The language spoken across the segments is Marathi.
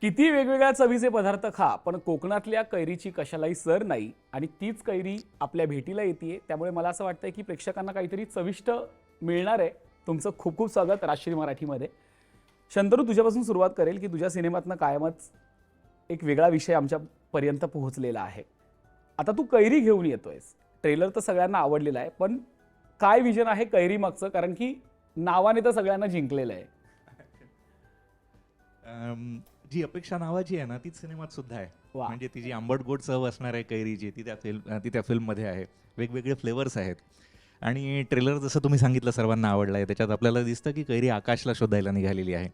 किती वेगवेगळ्या चवीचे पदार्थ खा, पण कोकणातल्या कैरीची कशालाही सर नाही आणि तीच कैरी आपल्या भेटीला येते. त्यामुळे मला असं वाटतंय की प्रेक्षकांना काहीतरी चविष्ट मिळणार आहे. तुमचं खूप खूप स्वागत राजश्री मराठीमध्ये. शंतनू, तुझ्यापासून सुरुवात करेल की तुझ्या सिनेमातनं कायमच एक वेगळा विषय आमच्यापर्यंत पोहोचलेला आहे. आता तू कैरी घेऊन येतोयस. ट्रेलर तर सगळ्यांना आवडलेला आहे, पण काय विजन आहे कैरी मागचं? कारण की नावाने तर सगळ्यांना जिंकलेलं आहे. जी अपेक्षा नावाची आहे ना तीच सिनेमात सुद्धा आहे. वा. म्हणजे ती जी आंबट गोड चव असणार आहे कैरीची ती त्या फिल्ममध्ये आहे. वेगवेगळे फ्लेवर्स आहेत आणि ट्रेलर जसं तुम्ही सांगितलं सर्वांना आवडलं आहे. त्याच्यात आपल्याला दिसतं की कैरी आकाशला शोधायला निघालेली आहे.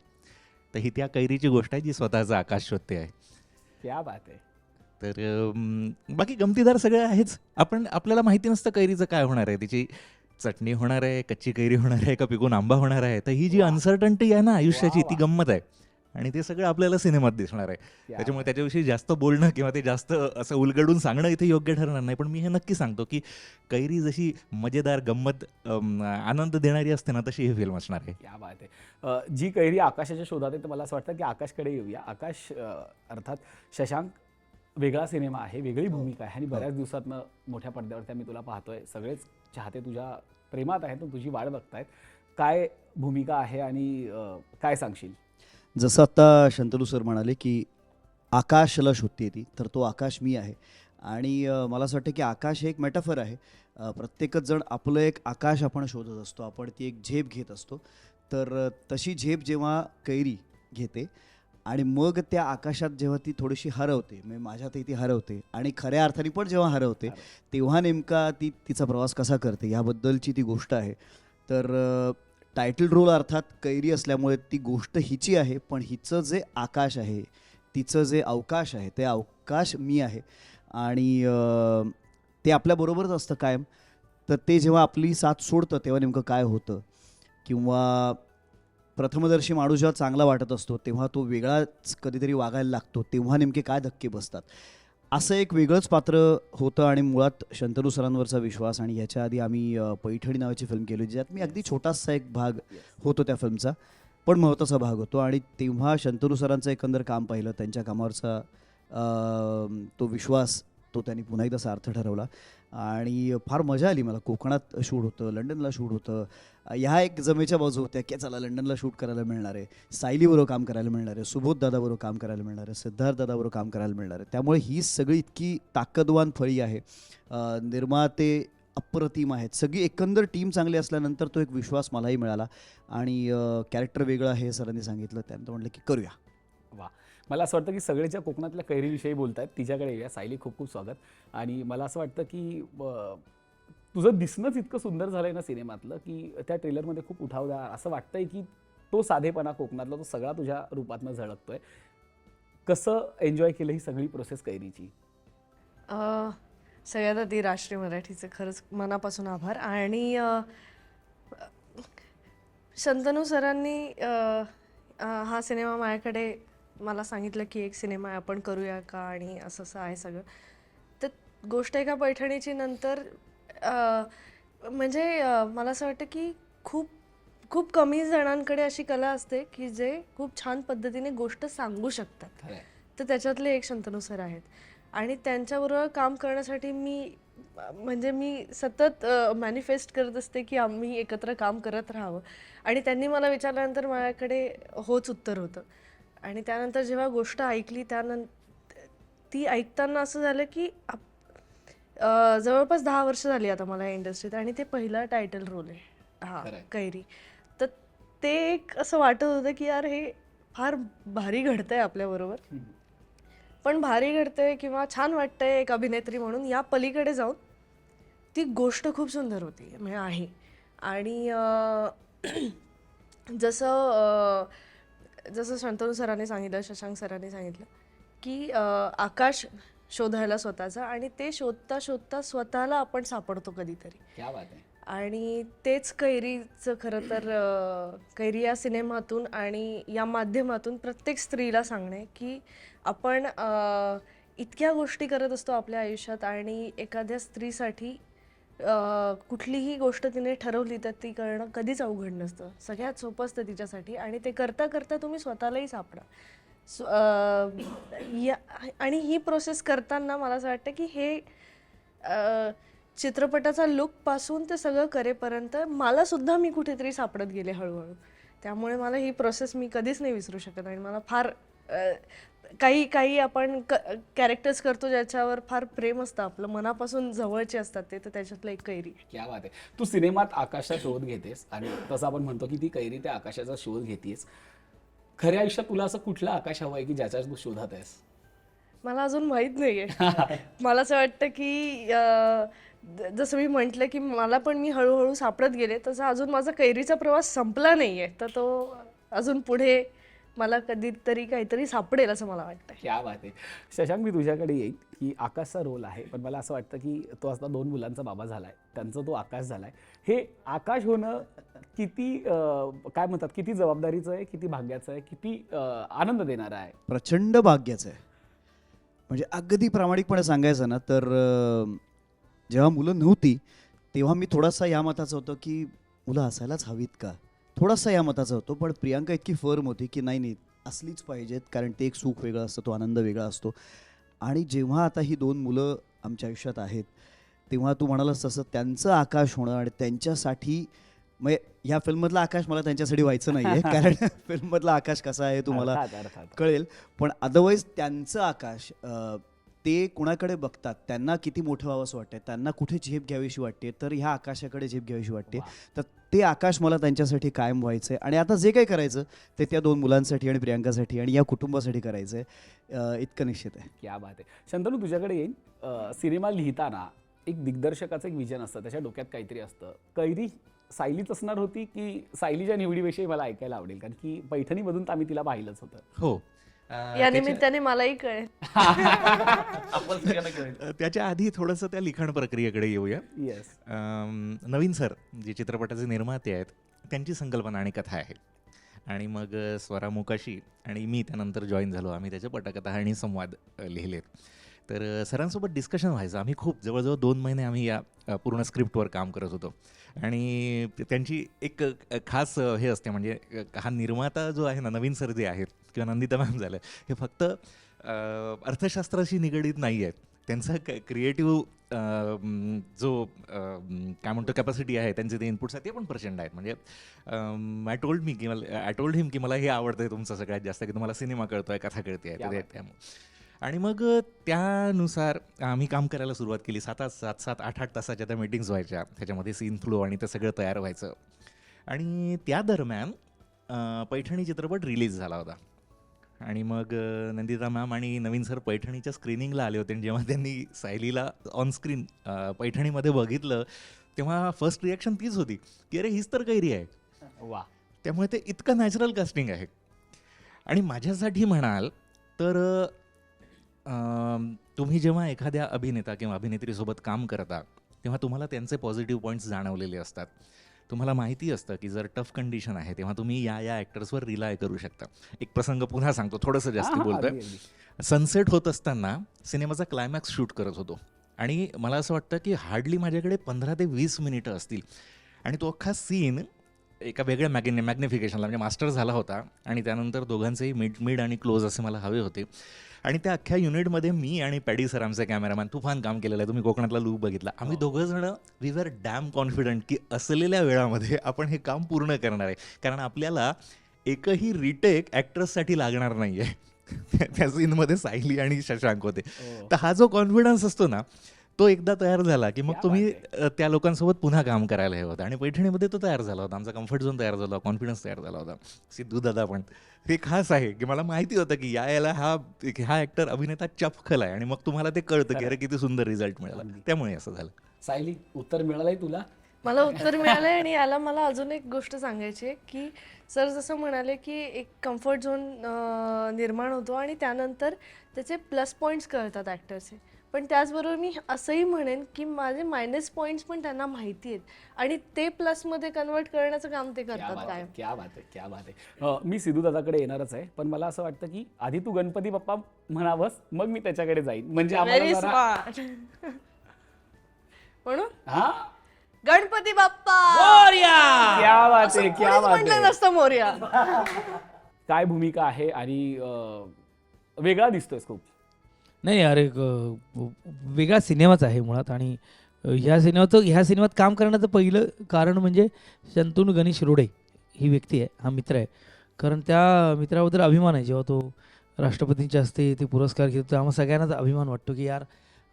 तर ही त्या कैरीची गोष्ट आहे जी स्वतःचं आकाश शोधते आहे. क्या बात आहे. तर बाकी गमतीदार सगळं आहेच. आपल्याला माहिती नसतं कैरीचं काय होणार आहे. तिची चटणी होणार आहे, कच्ची कैरी होणार आहे का पिकून आंबा होणार आहे. तर ही जी वा. अनसर्टन्टी आहे ना आयुष्याची, ती वा. गंमत आहे आणि ते सगळं आपल्याला सिनेमात दिसणार आहे. क्या त्याच्यामुळे बात. त्याच्याविषयी जास्त बोलणं किंवा ते जास्त असं उलगडून सांगणं इथे योग्य ठरणार नाही. पण मी हे नक्की सांगतो की कैरी जशी मजेदार गंमत आनंद देणारी असते ना, तशी ही फिल्म असणार आहे. क्या बात आहे. जी कैरी आकाशाच्या शोधात आहे, तर मला असं वाटतं की आकाशकडे येऊया. आकाश अर्थात शशांक वेगळा सिनेमा आहे, वेगळी भूमिका आहे आणि बऱ्याच दिवसातनं मोठ्या पडद्यावरती आम्ही तुला पाहतोय. सगळेच चाहते तुझ्या प्रेमात आहेत, तुझी वाट बघतायत. काय भूमिका आहे आणि काय सांगशील? जसं आता शंतनू सर म्हणाले की आकाशला शोधते ती, तर तो आकाश मी आहे. आणि मला असं वाटतं की आकाश हे एक मेटाफर आहे. प्रत्येकच जण आपलं एक आकाश आपण शोधत असतो, आपण ती एक झेप घेत असतो. तर तशी झेप जेव्हा कैरी घेते आणि मग त्या आकाशात जेव्हा ती थोडीशी हरवते, म्हणजे माझ्यातही ती हरवते आणि खऱ्या अर्थाने पण जेव्हा हरवते, तेव्हा नेमका ती तिचा प्रवास कसा करते याबद्दलची ती गोष्ट आहे. तर टायटल रोल अर्थात कैरी असल्यामुळे ती गोष्ट हिची आहे, पण हिचं जे आकाश आहे, तिचं जे अवकाश आहे, ते अवकाश मी आहे. आणि ते आपल्याबरोबरच असतं कायम. तर ते जेव्हा आपली साथ सोडतं तेव्हा नेमकं काय होतं, किंवा प्रथमदर्शी माणूस जेव्हा चांगला वाटत असतो तेव्हा तो वेगळाच कधीतरी वागायला लागतो, तेव्हा नेमके काय धक्के बसतात. असं एक वेगळंच पात्र होतं आणि मुळात शंतनू सरांवरचा विश्वास. आणि ह्याच्या आधी आम्ही पैठणी नावाची फिल्म केली, ज्यात मी अगदी छोटासा एक भाग होतो त्या फिल्मचा, पण महत्त्वाचा भाग होतो. आणि तेव्हा शंतनू सरांचं एकंदर काम पाहिलं, त्यांच्या कामावरचा तो विश्वास, तो त्यांनी पुन्हा एकदा सार्थ ठरवला. आणि फार मजा आली मला. कोकणात शूट होतं, लंडनला शूट होतं. ह्या एक जमेच्या बाजू होत्या की चला लंडनला शूट करायला मिळणार आहे, सायलीबरोबर काम करायला मिळणार आहे, सुबोध दादाबरोबर काम करायला मिळणार आहे, सिद्धार्थ दादाबरोबर काम करायला मिळणार आहे. त्यामुळे ही सगळी इतकी ताकदवान फळी आहे. निर्माते अप्रतिम आहेत, सगळी एकंदर टीम चांगली असल्यानंतर तो एक विश्वास मलाही मिळाला. आणि कॅरेक्टर वेगळं आहे, सरांनी सांगितलं, त्यानंतर म्हटलं की करूया. वा. मला असं वाटतं की सगळेच्या कोकणातल्या कैरीविषयी बोलतायत, तिच्याकडे येऊया. सायली, खूप खूप स्वागत. आणि मला असं वाटतं की तुझं दिसणंच इतकं सुंदर झालंय ना सिनेमातलं, की त्या ट्रेलरमध्ये खूप उठावदार असं वाटतंय की तो साधेपणा कोकणातला तो सगळा तुझ्या रूपातनं झळकतोय. कसं एन्जॉय केलं ही सगळी प्रोसेस कैरीची? सगळ्यात आधी राष्ट्रीय मराठीचे खरंच मनापासून आभार. आणि शंतनू सरांनी हा सिनेमा माझ्याकडे मला सांगितलं की एक सिनेमा आहे, आपण करूया का, आणि असं असं आहे सगळं. तर गोष्ट एका पैठणीची नंतर म्हणजे मला असं वाटतं की खूप खूप कमी जणांकडे अशी कला असते की जे खूप छान पद्धतीने गोष्ट सांगू शकतात. तर त्याच्यातले एक शंतनू सर आहेत. आणि त्यांच्याबरोबर काम करण्यासाठी मी सतत मॅनिफेस्ट करत असते की आम्ही एकत्र काम करत राहावं. आणि त्यांनी मला विचारल्यानंतर माझ्याकडे होच उत्तर होतं. आणि त्यानंतर जेव्हा गोष्ट ऐकली, त्यानंतर ती ऐकताना असं झालं की जवळपास 10 वर्ष झाली आता मला या इंडस्ट्रीत, आणि ते पहिला टायटल रोल आहे हा कैरी. तर ते एक असं वाटत होतं की यार हे फार भारी घडतंय आपल्याबरोबर. पण भारी घडतंय किंवा छान वाटतंय एक अभिनेत्री म्हणून, या पलीकडे जाऊन ती गोष्ट खूप सुंदर होती म्हणजे आहे. आणि जसं शंतनू सरांनी सांगितलं, शशांक सरांनी सांगितलं की आकाश शोधायला स्वतःचा, आणि ते शोधता शोधता स्वतःला आपण सापडतो कधीतरी. क्या बात आहे. आणि तेच कैरीचं खरं तर कैरी या सिनेमातून आणि या माध्यमातून प्रत्येक स्त्रीला सांगणे की आपण इतक्या गोष्टी करत असतो आपल्या आयुष्यात, आणि एखाद्या स्त्रीसाठी कुठलीही गोष्ट तिने ठरवली तर ती करणं कधीच अवघड नसतं, सगळ्यात सोपं असतं तिच्यासाठी. आणि ते करता करता तुम्ही स्वतःलाही सापडा. आणि ही प्रोसेस करताना मला असं वाटतं की हे चित्रपटाचा लुक पासून ते सगळं करेपर्यंत मला सुद्धा मी कुठेतरी सापडत गेले हळूहळू. त्यामुळे मला ही प्रोसेस मी कधीच नाही विसरू शकत आणि मला फार काही काही आपण कॅरेक्टर्स करतो ज्याच्यावर फार प्रेम असतं, आपलं मनापासून जवळचे असतात ते, तर त्याच्यातलं एक कैरी. क्या बात आहे. तू सिनेमात आकाशचा शोध घेतेस आणि तसं आपण म्हणतो की ती कैरी त्या आकाशाचा शोध घेतेस. खऱ्या आयुष्यात तुला असं कुठलं आकाश हवं आहे की ज्याच्या तू शोधात आहेस? मला अजून माहीत नाहीये. मला असं वाटतं की जसं मी म्हटलं की मला पण मी हळूहळू सापडत गेले, तसं अजून माझा कैरीचा प्रवास संपला नाहीये, तर तो अजून पुढे मला कधीतरी काहीतरी सापडेल असं मला वाटतं. क्या बात आहे. शशांक, मी तुझ्याकडे येईल की आकाशचा रोल आहे, पण मला असं वाटतं की तो आता 2 मुलांचा बाबा झालाय, त्यांचा तो आकाश झालाय. हे आकाश होणं किती काय म्हणतात, किती जबाबदारीचं आहे, किती भाग्याचं आहे, किती आनंद देणारं आहे? प्रचंड भाग्याचं आहे. म्हणजे अगदी प्रामाणिकपणे सांगायचं ना तर जेव्हा मुलं नव्हती तेव्हा मी थोडासा या मताचा होतो की मुलं असायलाच हवीत का, थोडासा या मताचा होतो. पण प्रियांका इतकी फर्म होती की नाही नाही असलीच पाहिजेत, कारण ते एक सुख वेगळं असतं, तो आनंद वेगळा असतो. आणि जेव्हा आता ही 2 मुलं आमच्या आयुष्यात आहेत तेव्हा तू म्हणालास तसं त्यांचं आकाश होणं आणि त्यांच्यासाठी, म्हणजे ह्या फिल्ममधला आकाश मला त्यांच्यासाठी व्हायचं नाही आहे कारण फिल्ममधला आकाश कसा आहे तुम्हाला अर्थात. कळेल. पण अदरवाईज त्यांचं आकाश ते कुणाकडे बघतात, त्यांना किती मोठं व्हावंसं वाटतं, त्यांना कुठे झेप घ्यावीशी वाटते, तर ह्या आकाशाकडे झेप घ्यावीशी वाटते. तर ते आकाश मला त्यांच्यासाठी कायम व्हायचं आहे. आणि आता जे काही करायचं ते त्या 2 मुलांसाठी आणि प्रियांकासाठी आणि या कुटुंबासाठी करायचं आहे, इतकं निश्चित आहे. क्या बात आहे. शंतनू, तुझ्याकडे येईल. सिनेमा लिहिताना एक दिग्दर्शकाचं एक विजन असतं, त्याच्या डोक्यात काहीतरी असतं. कैरी सायलीच असणार होती की सायलीच्या निवडीविषयी मला ऐकायला आवडेल, कारण की पैठणीमधून तर आम्ही तिला पाहिलंच होतं. हो. या निमित्ताने मलाही कळेल. त्याच्या आधी थोडंसं त्या लिखाण प्रक्रियेकडे येऊया. येस. नवीन सर जे चित्रपटाचे निर्माते आहेत त्यांची संकल्पना आणि कथा आहे, आणि मग स्वरा मुकाशी आणि मी त्यानंतर जॉईन झालो. आम्ही त्याच्या पटकथा आणि संवाद लिहिलेत. तर सरांसोबत डिस्कशन व्हायचं. आम्ही खूप जवळजवळ 2 महिने आम्ही या पूर्ण स्क्रिप्टवर काम करत होतो. आणि त्यांची एक खास हे असते, म्हणजे हा निर्माता जो आहे ना, नवीन सर जे आहेत किंवा नंदिता मॅम झालं, हे फक्त अर्थशास्त्राशी निगडीत नाही आहेत. त्यांचा क्रिएटिव्ह जो काय म्हणतो कॅपॅसिटी आहे, त्यांचे ते इनपुट्स आहेत ते पण प्रचंड आहेत. म्हणजे आय टोल्ड हिम की मला हे आवडतं आहे तुमचं सगळ्यात जास्त, की तुम्हाला सिनेमा कळतो आहे, कथा कळते आहे, त्यामुळे. आणि मग त्यानुसार आम्ही काम करायला सुरुवात केली. 7-8 तासाच्या त्या मीटिंग्स व्हायच्या, त्याच्यामध्ये सीन फ्लो आणि ते सगळं तयार व्हायचं. आणि त्या दरम्यान पैठणी चित्रपट रिलीज झाला होता. आणि मग नंदिता मॅम आणि नवीन सर पैठणीच्या स्क्रीनिंगला आले होते, आणि जेव्हा त्यांनी सायलीला ऑनस्क्रीन पैठणीमध्ये बघितलं तेव्हा फर्स्ट रिॲक्शन तीच होती की अरे हीच तर कैरी आहे. वा. त्यामुळे ते इतकं नॅचरल कास्टिंग आहे. आणि माझ्यासाठी म्हणाल तर तुम्ही जेव्हा एखाद्या अभिनेता किंवा अभिनेत्रीसोबत काम करता तेव्हा तुम्हाला त्यांचे पॉझिटिव्ह पॉईंट्स जाणवलेले असतात. तुम्हाला माहिती असतं की जर टफ कंडिशन आहे तेव्हा तुम्ही या ॲक्टर्सवर रिलाय करू शकता. एक प्रसंग पुन्हा सांगतो, थोडंसं जास्त बोलतोय. सनसेट होत असताना सिनेमाचा क्लायमॅक्स शूट करत होतो, आणि मला असं वाटतं की हार्डली माझ्याकडे 15 ते 20 मिनिटं असतील, आणि तो अख्खा सीन एका वेगळ्या मॅग्निफिकेशनला म्हणजे मास्टर झाला होता. आणि त्यानंतर दोघांचेही मिड आणि क्लोज असे मला हवे होते. आणि त्या अख्ख्या युनिटमध्ये मी आणि पॅडी सर, आमचे कॅमेरामॅन, तुफान काम केलेलं आहे. तुम्ही कोकणातला लूक बघितला. आम्ही दोघं जण वी वर डॅम कॉन्फिडंट की असलेल्या वेळामध्ये आपण हे काम पूर्ण करणार आहे, कारण आपल्याला एकही रिटेक ॲक्टर्ससाठी लागणार नाही आहे. त्या सीनमध्ये सायली आणि शशांक होते. तर हा जो कॉन्फिडन्स असतो ना, तो एकदा तयार झाला की मग तुम्ही त्या लोकांसोबत पुन्हा काम करायला हे होतं. आणि पैठणीमध्ये तो तयार झाला होता, आमचा कम्फर्ट झोन तयार झाला, कॉन्फिडन्स तयार झाला होता. सिद्धू दादा पण हे खास आहे की मला माहिती होतं की याला हा ॲक्टर अभिनेता चपखल आहे, आणि मग तुम्हाला ते कळतं की अरे किती सुंदर रिझल्ट मिळाला. त्यामुळे असं झालं. सायली, उत्तर मिळालंय तुला? मला उत्तर मिळालंय. आणि याला मला अजून एक गोष्ट सांगायची आहे की सर जसं म्हणाले की एक कम्फर्ट झोन निर्माण होतो आणि त्यानंतर त्याचे प्लस पॉईंट्स कळतात ॲक्टरचे, पण त्याचबरोबर मी असंही म्हणेन की माझे मायनस पॉईंट्स पण त्यांना माहिती आहेत आणि ते प्लसमध्ये कन्वर्ट करण्याचं काम ते करतात काय. क्या बात आहे. मी सिद्धू दादाकडे येणारच आहे, पण मला असं वाटतं की आधी तू गणपती बाप्पा म्हणावंस, मग मी त्याच्याकडे जाईन. म्हणजे व्हेरी आम्हाला जरा- स्मार्ट. म्हणून हा, गणपती बाप्पा क्या बात आहे, क्या कोणीच बात म्हटलं आहे. नसतं मोरया. काय भूमिका आहे आणि वेगळा दिसतोय खूप. नाही अरे वेगळा सिनेमाच आहे मुळात. आणि ह्या सिनेमात काम करण्याचं पहिलं कारण म्हणजे शंतनू गणेश रोडे ही व्यक्ती आहे, हा मित्र आहे. कारण त्या मित्राबद्दल अभिमान आहे. जेव्हा तो राष्ट्रपतींच्या हस्ते ते पुरस्कार घेतो तेव्हा आम्हा सगळ्यांनाच अभिमान वाटतो की यार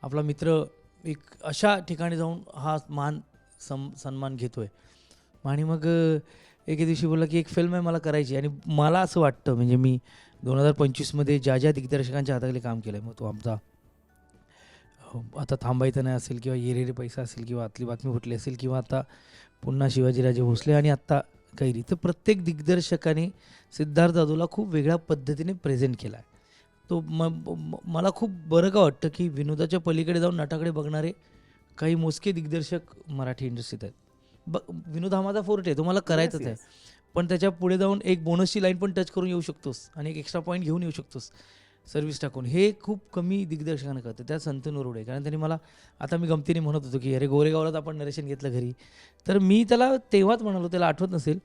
आपला मित्र एक अशा ठिकाणी जाऊन हा मान सन्मान घेतो आहे. आणि मग एके दिवशी बोलला की एक फिल्म आहे मला करायची. आणि मला असं वाटतं म्हणजे मी 2025मध्ये ज्या दिग्दर्शकांच्या हाताखाली काम केलं आहे, मग तो आमचा आता थांबायचं नाही असेल किंवा ये रे रे पैसा असेल किंवा आतली बातमी फुटली असेल किंवा आता पुन्हा शिवाजीराजे भोसले आणि आत्ता कैरी, तर प्रत्येक दिग्दर्शकाने सिद्धार्थ जाधवला खूप वेगळ्या पद्धतीने प्रेझेंट केला आहे. तो मला खूप बरं का वाटतं की विनोदाच्या पलीकडे जाऊन नटाकडे बघणारे काही मोजके दिग्दर्शक मराठी इंडस्ट्रीत आहेत. विनोद हा माझा फोर्ट आहे, तो मला करायचाच आहे. पण त्याच्या पुढे जाऊन एक बोनसची लाईन पण टच करून येऊ शकतोस आणि एक एक्स्ट्रा पॉईंट घेऊन येऊ शकतोस सर्व्हिस टाकून. हे खूप कमी दिग्दर्शकांना कळतं. त्यात शंतनू रोडे, कारण त्यांनी मला आता मी गमतीने म्हणत होतो की अरे गोरेगावलाच आपण नरेशन घेतलं घरी, तर मी त्याला तेव्हाच म्हणालो, त्याला आठवत नसेल,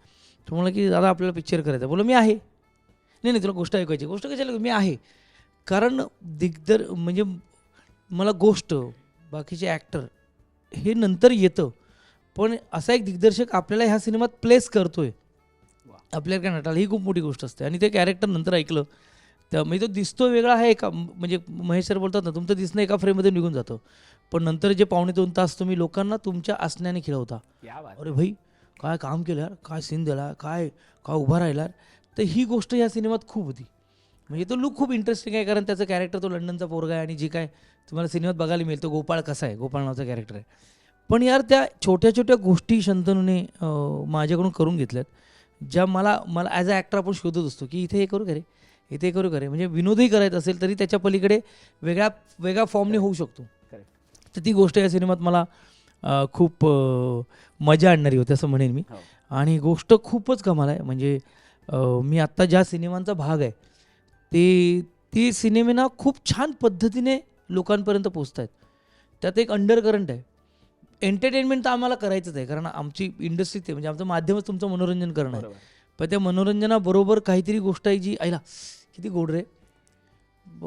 तो म्हणला की दादा आपल्याला पिक्चर करायचा. बोलो मी आहे. नाही तुला गोष्ट ऐकायची. गोष्ट कशाला, मी आहे. कारण म्हणजे मला गोष्ट बाकीचे ॲक्टर हे नंतर येतं, पण असा एक दिग्दर्शक आपल्याला ह्या सिनेमात प्लेस करतोय आपल्याला काय नटाला, ही खूप मोठी गोष्ट असते. आणि ते कॅरेक्टर नंतर ऐकलं तर म्हणजे तो दिसतो वेगळा आहे एका, म्हणजे महेश सर बोलतात ना, तुमचं दिसणं एका फ्रेममध्ये निघून जातं, पण नंतर जे 2.5 तास तुम्ही लोकांना तुमच्या असण्याने खिळवता. अरे भाई काय काम केलं यार, काय सीन दिला, काय उभा राहिला. तर ही गोष्ट ह्या सिनेमात खूप होती. म्हणजे तो लुक खूप इंटरेस्टिंग आहे, कारण त्याचं कॅरेक्टर तो लंडनचा पोरगा आहे आणि जे काय तुम्हाला सिनेमात बघायला मिळेल तो गोपाळ कसा आहे, गोपाळ नावाचा कॅरेक्टर आहे. पण यार त्या छोट्या छोट्या गोष्टी शंतनूने माझ्याकडून करून घेतल्यात, ज्या मला ॲज अ ॲक्टर आपण शोधत असतो की इथे हे करू का रे, इथे करू का रे. म्हणजे विनोदही करायचं असेल तरी त्याच्या पलीकडे वेगळ्या फॉर्मने होऊ शकतो. तर ती गोष्ट या सिनेमात मला खूप मजा आणणारी होती असं म्हणेन मी. आणि गोष्ट खूपच कमाल आहे. म्हणजे मी आत्ता ज्या सिनेमांचा भाग आहे ते सिनेमे ना खूप छान पद्धतीने लोकांपर्यंत पोचत आहेत. त्यात एक अंडर करंट आहे. एंटरटेनमेंट तर आम्हाला करायचंच आहे, कारण आमची इंडस्ट्रीच आहे, म्हणजे आमचं माध्यमच तुमचं मनोरंजन करणं आहे. पण त्या मनोरंजनाबरोबर काहीतरी गोष्ट आहे जी आईला किती गोड रे,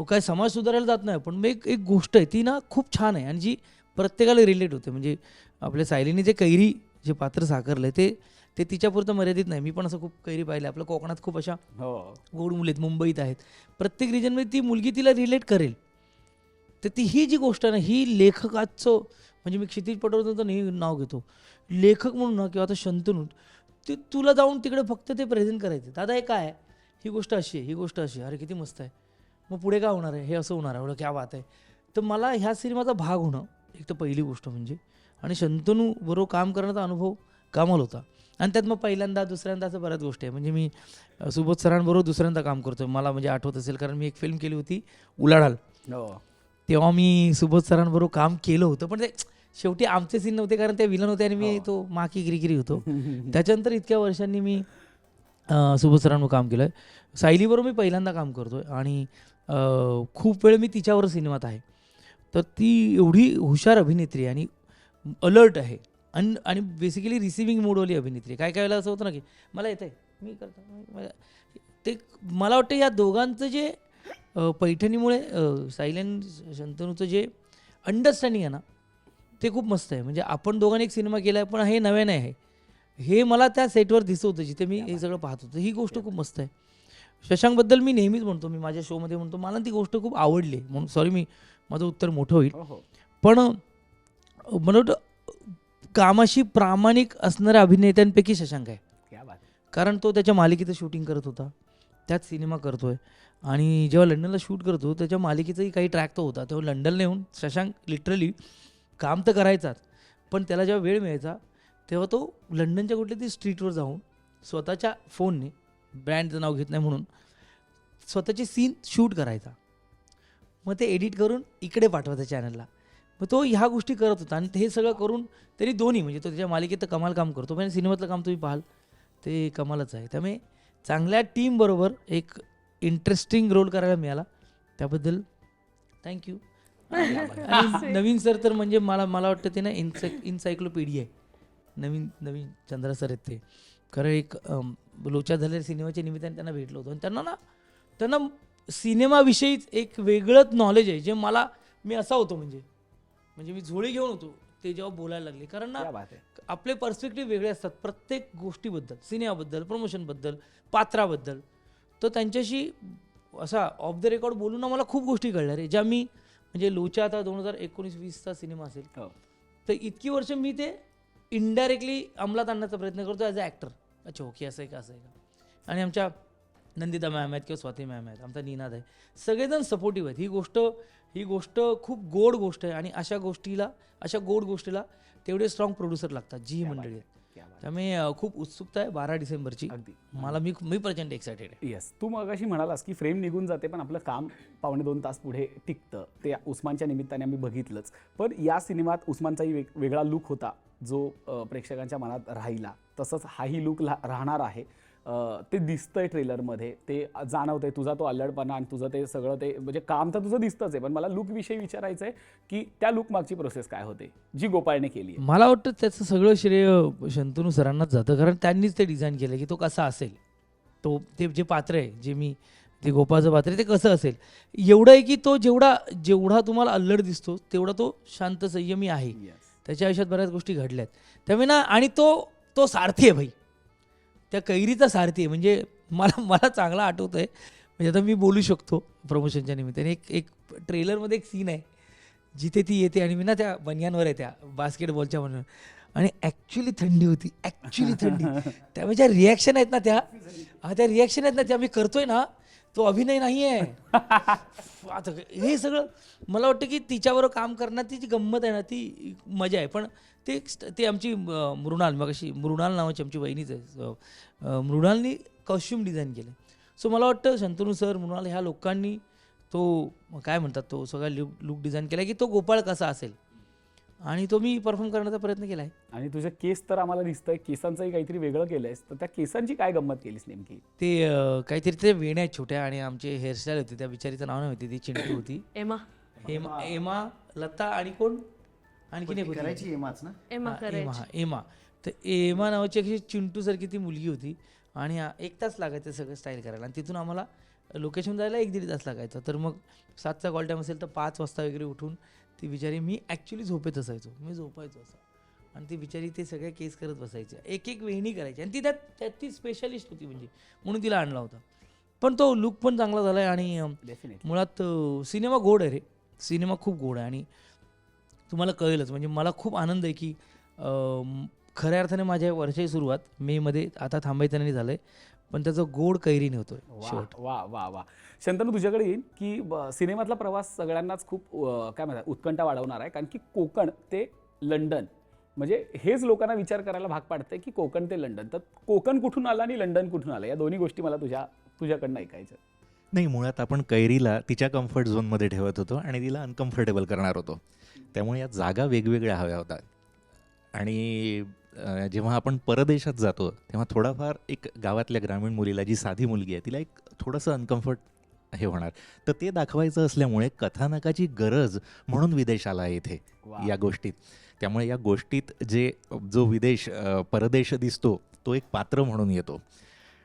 काय समाज सुधारायला जात नाही, पण मग एक गोष्ट आहे ती ना खूप छान आहे आणि जी प्रत्येकाला रिलेट होते. म्हणजे आपल्या सायलीने जे कैरी जे पात्र साकारलं आहे ते तिच्यापुरतं मर्यादित नाही. मी पण असं खूप कैरी पाहिलं. आपल्या कोकणात खूप अशा गोड मुली आहेत, मुंबईत आहेत, प्रत्येक रिजनमध्ये ती मुलगी तिला रिलेट करेल. तर ही जी गोष्ट आहे ना, ही लेखकाचं, म्हणजे मी क्षितिज पटवर्धनचं नेहमी नाव घेतो लेखक म्हणून ना, किंवा आता शंतनू, ते तुला जाऊन तिकडे फक्त ते प्रेझेंट करायचं, दादा हे काय आहे, ही गोष्ट अशी आहे, ही गोष्ट अशी आहे, अरे किती मस्त आहे, मग पुढे काय होणार आहे, हे असं होणार आहे, एवढं क्या बात आहे. तर मला ह्या सिनेमाचा भाग होणं एक तर पहिली गोष्ट म्हणजे, आणि शंतनू बरोबर काम करण्याचा अनुभव कमाल होता. आणि त्यात मग पहिल्यांदा दुसऱ्यांदा असं बऱ्याच गोष्टी आहे. म्हणजे मी सुबोध सरांबरोबर दुसऱ्यांदा काम करतोय, मला म्हणजे आठवत असेल, कारण मी एक फिल्म केली होती उलाढाल, तेव्हा मी सुबोध सरांबरोबर काम केलं होतं, पण ते शेवटी आमचे सीन नव्हते, कारण ते विलन होते आणि मी तो माकी गिरीगिरी होतो. त्याच्यानंतर इतक्या वर्षांनी मी सुबोध सरांवर काम केलं आहे. सायलीबरोबर मी पहिल्यांदा काम करतो आहे आणि खूप वेळ मी तिच्यावर सिनेमात आहे. तर ती एवढी हुशार अभिनेत्री आणि अलर्ट आहे आणि बेसिकली रिसिव्हिंग मोडवाली अभिनेत्री. काय वेळेला असं होतं ना की मला येतं आहे, मी करतो, ते मला वाटतं या दोघांचं जे पैठणीमुळे सायली आणि शंतनूचं जे अंडरस्टँडिंग आहे ना, ते खूप मस्त आहे. म्हणजे आपण दोघांनी एक सिनेमा केला आहे, पण हे नव्याने आहे, हे मला त्या सेटवर दिसत होतं जिथे मी हे सगळं पाहत होतो. ही गोष्ट खूप मस्त आहे. शशांकबद्दल मी नेहमीच म्हणतो, मी माझ्या शोमध्ये म्हणतो, मला ती गोष्ट खूप आवडली म्हणून. सॉरी, माझं उत्तर मोठं होईल, पण मला वाटतं कामाशी प्रामाणिक असणाऱ्या अभिनेत्यांपैकी शशांक आहे. कारण तो त्याच्या मालिकेचं शूटिंग करत होता, त्यात सिनेमा करतोय, आणि जेव्हा लंडनला शूट करतो त्याच्या मालिकेचाही काही ट्रॅक तो होता. तेव्हा लंडनला येऊन शशांक लिटरली काम तर करायचाच, पण त्याला जेव्हा वेळ मिळायचा तेव्हा तो लंडनच्या कुठल्या तरी स्ट्रीटवर जाऊन स्वतःच्या फोनने, ब्रँडचं नाव घेत नाही म्हणून, स्वतःचे सीन शूट करायचा, मग ते एडिट करून इकडे पाठवायचं चॅनलला. मग तो ह्या गोष्टी करत होता आणि हे सगळं करून तरी दोन्ही, म्हणजे तो त्याच्या मालिकेत तर कमाल काम करतो, पण सिनेमातलं काम तुम्ही पाहाल ते कमालच आहे. त्यामुळे चांगल्या टीमबरोबर एक इंटरेस्टिंग रोल करायला मिळाला, त्याबद्दल थँक्यू. आणि नवीन सर तर म्हणजे मला वाटतं ते ना इन्सायक्लोपीडिया आहे. नवीन चंद्रा सर आहेत ते. खरं एक लोचा झालेल्या सिनेमाच्या निमित्ताने त्यांना भेटलो होतो आणि त्यांना सिनेमाविषयीच एक वेगळंच नॉलेज आहे जे मी असा होतो म्हणजे मी झोळी घेऊन होतो ते जेव्हा बोलायला लागले. कारण ना क्या बात आहे. आपले पर्स्पेक्टिव्ह वेगळे असतात प्रत्येक गोष्टीबद्दल, सिनेमाबद्दल, प्रमोशनबद्दल, पात्राबद्दल. तर त्यांच्याशी असा ऑफ द रेकॉर्ड बोलून ना मला खूप गोष्टी कळल्या रे, ज्या मी म्हणजे लोचा आता 2019-20चा सिनेमा असेल, हो. तर इतकी वर्ष मी ते इनडायरेक्टली अंमलात आणण्याचा प्रयत्न करतो ॲज अ ॲक्टर. अच्छा ओके असं आहे का, असं आहे का. आणि आमच्या नंदिता मॅम आहेत किंवा स्वाती मॅम आहेत, आमचा निनाद आहे, सगळेजण सपोर्टिव्ह आहेत. ही गोष्ट खूप गोड गोष्ट आहे आणि अशा गोड गोष्टीला तेवढे स्ट्रॉंग प्रोड्युसर लागतात, जी ही क्या मंडळी बात आहेत. क्या बात आहे. त्यामुळे खूप उत्सुकता आहे 12 डिसेंबरची. अगदी. मी प्रचंड एक्सायटेड आहे. येस, तू मगाशी म्हणालास की फ्रेम निघून जाते पण आपलं काम 1.5-2 तास पुढे टिकतं. ते उस्मानच्या निमित्ताने आम्ही बघितलंच. पण या सिनेमात उस्मानचाही वेगळा लुक होता जो प्रेक्षकांच्या मनात राहिला. तसंच हाही लुक राहणार आहे. ते दिसतंय ट्रेलरमध्ये, ते जाणवतंय तुझा तो अल्लडपणा आणि तुझं ते सगळं, ते म्हणजे काम तर तुझं दिसतंच आहे. पण मला लुकविषयी विचारायचं आहे की त्या लुक मागची प्रोसेस काय होते जी गोपाळने केली आहे. मला वाटतं त्याचं सगळं श्रेय शंतनू सरांनाच जातं, कारण त्यांनीच ते डिझाईन केलं की तो कसा असेल, ते जे पात्र आहे, ते गोपाळचं पात्र आहे ते कसं असेल. एवढं आहे की तो जेवढा तुम्हाला अल्लड दिसतो तेवढा तो शांत संयमी आहे. येस. त्याच्या आयुष्यात बऱ्याच गोष्टी घडल्यात त्यामुळे ना, आणि तो सारथी आहे भाई, त्या कैरीचा सारथी आहे. म्हणजे मला चांगला आठवतं आहे, म्हणजे आता मी बोलू शकतो प्रमोशनच्या निमित्ताने. एक ट्रेलरमध्ये एक सीन आहे जिथे ती येते आणि मी ना त्या बनियांवर आहे, त्या बास्केटबॉलच्या म्हणून, आणि ॲक्च्युली थंडी होती, त्यामुळे ज्या रिॲक्शन आहेत ना त्या मी करतोय ना, तो अभिनय नाही आहे. आता हे सगळं मला वाटतं की तिच्याबरोबर काम करण्याची जी गंमत आहे ना, ती मजा आहे. पण ते आमची मृणाल नावाची आमची वहिनीच आहे, मृणालनी कॉस्ट्युम डिझाईन केलं. सो मला वाटतं शंतनू सर, मृणाल ह्या लोकांनी तो काय म्हणतात, तो सगळा लुक डिझाईन केला की तो गोपाळ कसा असेल, आणि तो मी परफॉर्म करण्याचा प्रयत्न केला आहे. आणि तुझे केस तर आम्हाला दिसतंय, केसांचंही काहीतरी वेगळं केलंयस. तर त्या केसांची काय गंमत केलीस नेमकी? ते काहीतरी ते वेण्या आहेत छोट्या, आणि आमचे हेअरस्टाईल होती, त्या बिचारीचं नाव नाही होती, ती चिंटू होती, एमा, लता, आणि कोण आणखीन एक होती. करायची एमाच ना. एमा. तर एमा नावाची अशी चिंटूसारखी ती मुलगी होती, आणि 1 तास लागायचं सगळं स्टाईल करायला, आणि तिथून आम्हाला लोकेशन जायला 1-1.5 तास लागायचा. तर मग 7चा कॉल टाईम असेल तर 5 वाजता वगैरे उठून ती बिचारी, मी ॲक्च्युली झोपेत असायचो, मी झोपायचो असं, आणि ती बिचारी ते सगळे केस करत बसायचे, एक वेणी करायची, आणि ती त्यात ती स्पेशलिस्ट होती, म्हणजे म्हणून तिला आणला होता. पण तो लुक पण चांगला झाला आहे, आणि डेफिनेटली. मुळात सिनेमा गोड आहे रे, सिनेमा खूप गोड आहे, आणि तुम्हाला कळेलच. म्हणजे मला खूप आनंद आहे की खऱ्या अर्थाने माझ्या वर्षाची सुरुवात मेमध्ये आता थांबायचं नाही झालं आहे, पण त्याचं गोड कैरीने होतोय शेवट. वा वा वा. शंतनू, तुझ्याकडे येईन की सिनेमातला प्रवास सगळ्यांनाच खूप काय म्हणतात उत्कंठा वाढवणार आहे. कारण की कोकण ते लंडन, म्हणजे हेच लोकांना विचार करायला भाग पाडतंय की कोकण ते लंडन. तर कोकण कुठून आलं आणि लंडन कुठून आलं, या दोन्ही गोष्टी मला तुझ्याकडनं ऐकायचं. नाही, मुळात आपण कैरीला तिच्या कम्फर्ट झोनमध्ये ठेवत होतो आणि तिला अनकम्फर्टेबल करणार होतो. त्यामुळे या जागा वेगवेगळ्या हव्या होतात. आणि जेव्हा आपण परदेशात जातो तेव्हा थोडाफार एक गावातल्या ग्रामीण मुलीला, जी साधी मुलगी आहे, तिला एक थोडंसं अनकम्फर्ट हे होणार. तर ते दाखवायचं असल्यामुळे कथानकाची गरज म्हणून विदेश आला आहे इथे या गोष्टीत. त्यामुळे या गोष्टीत जो परदेश दिसतो तो एक पात्र म्हणून येतो,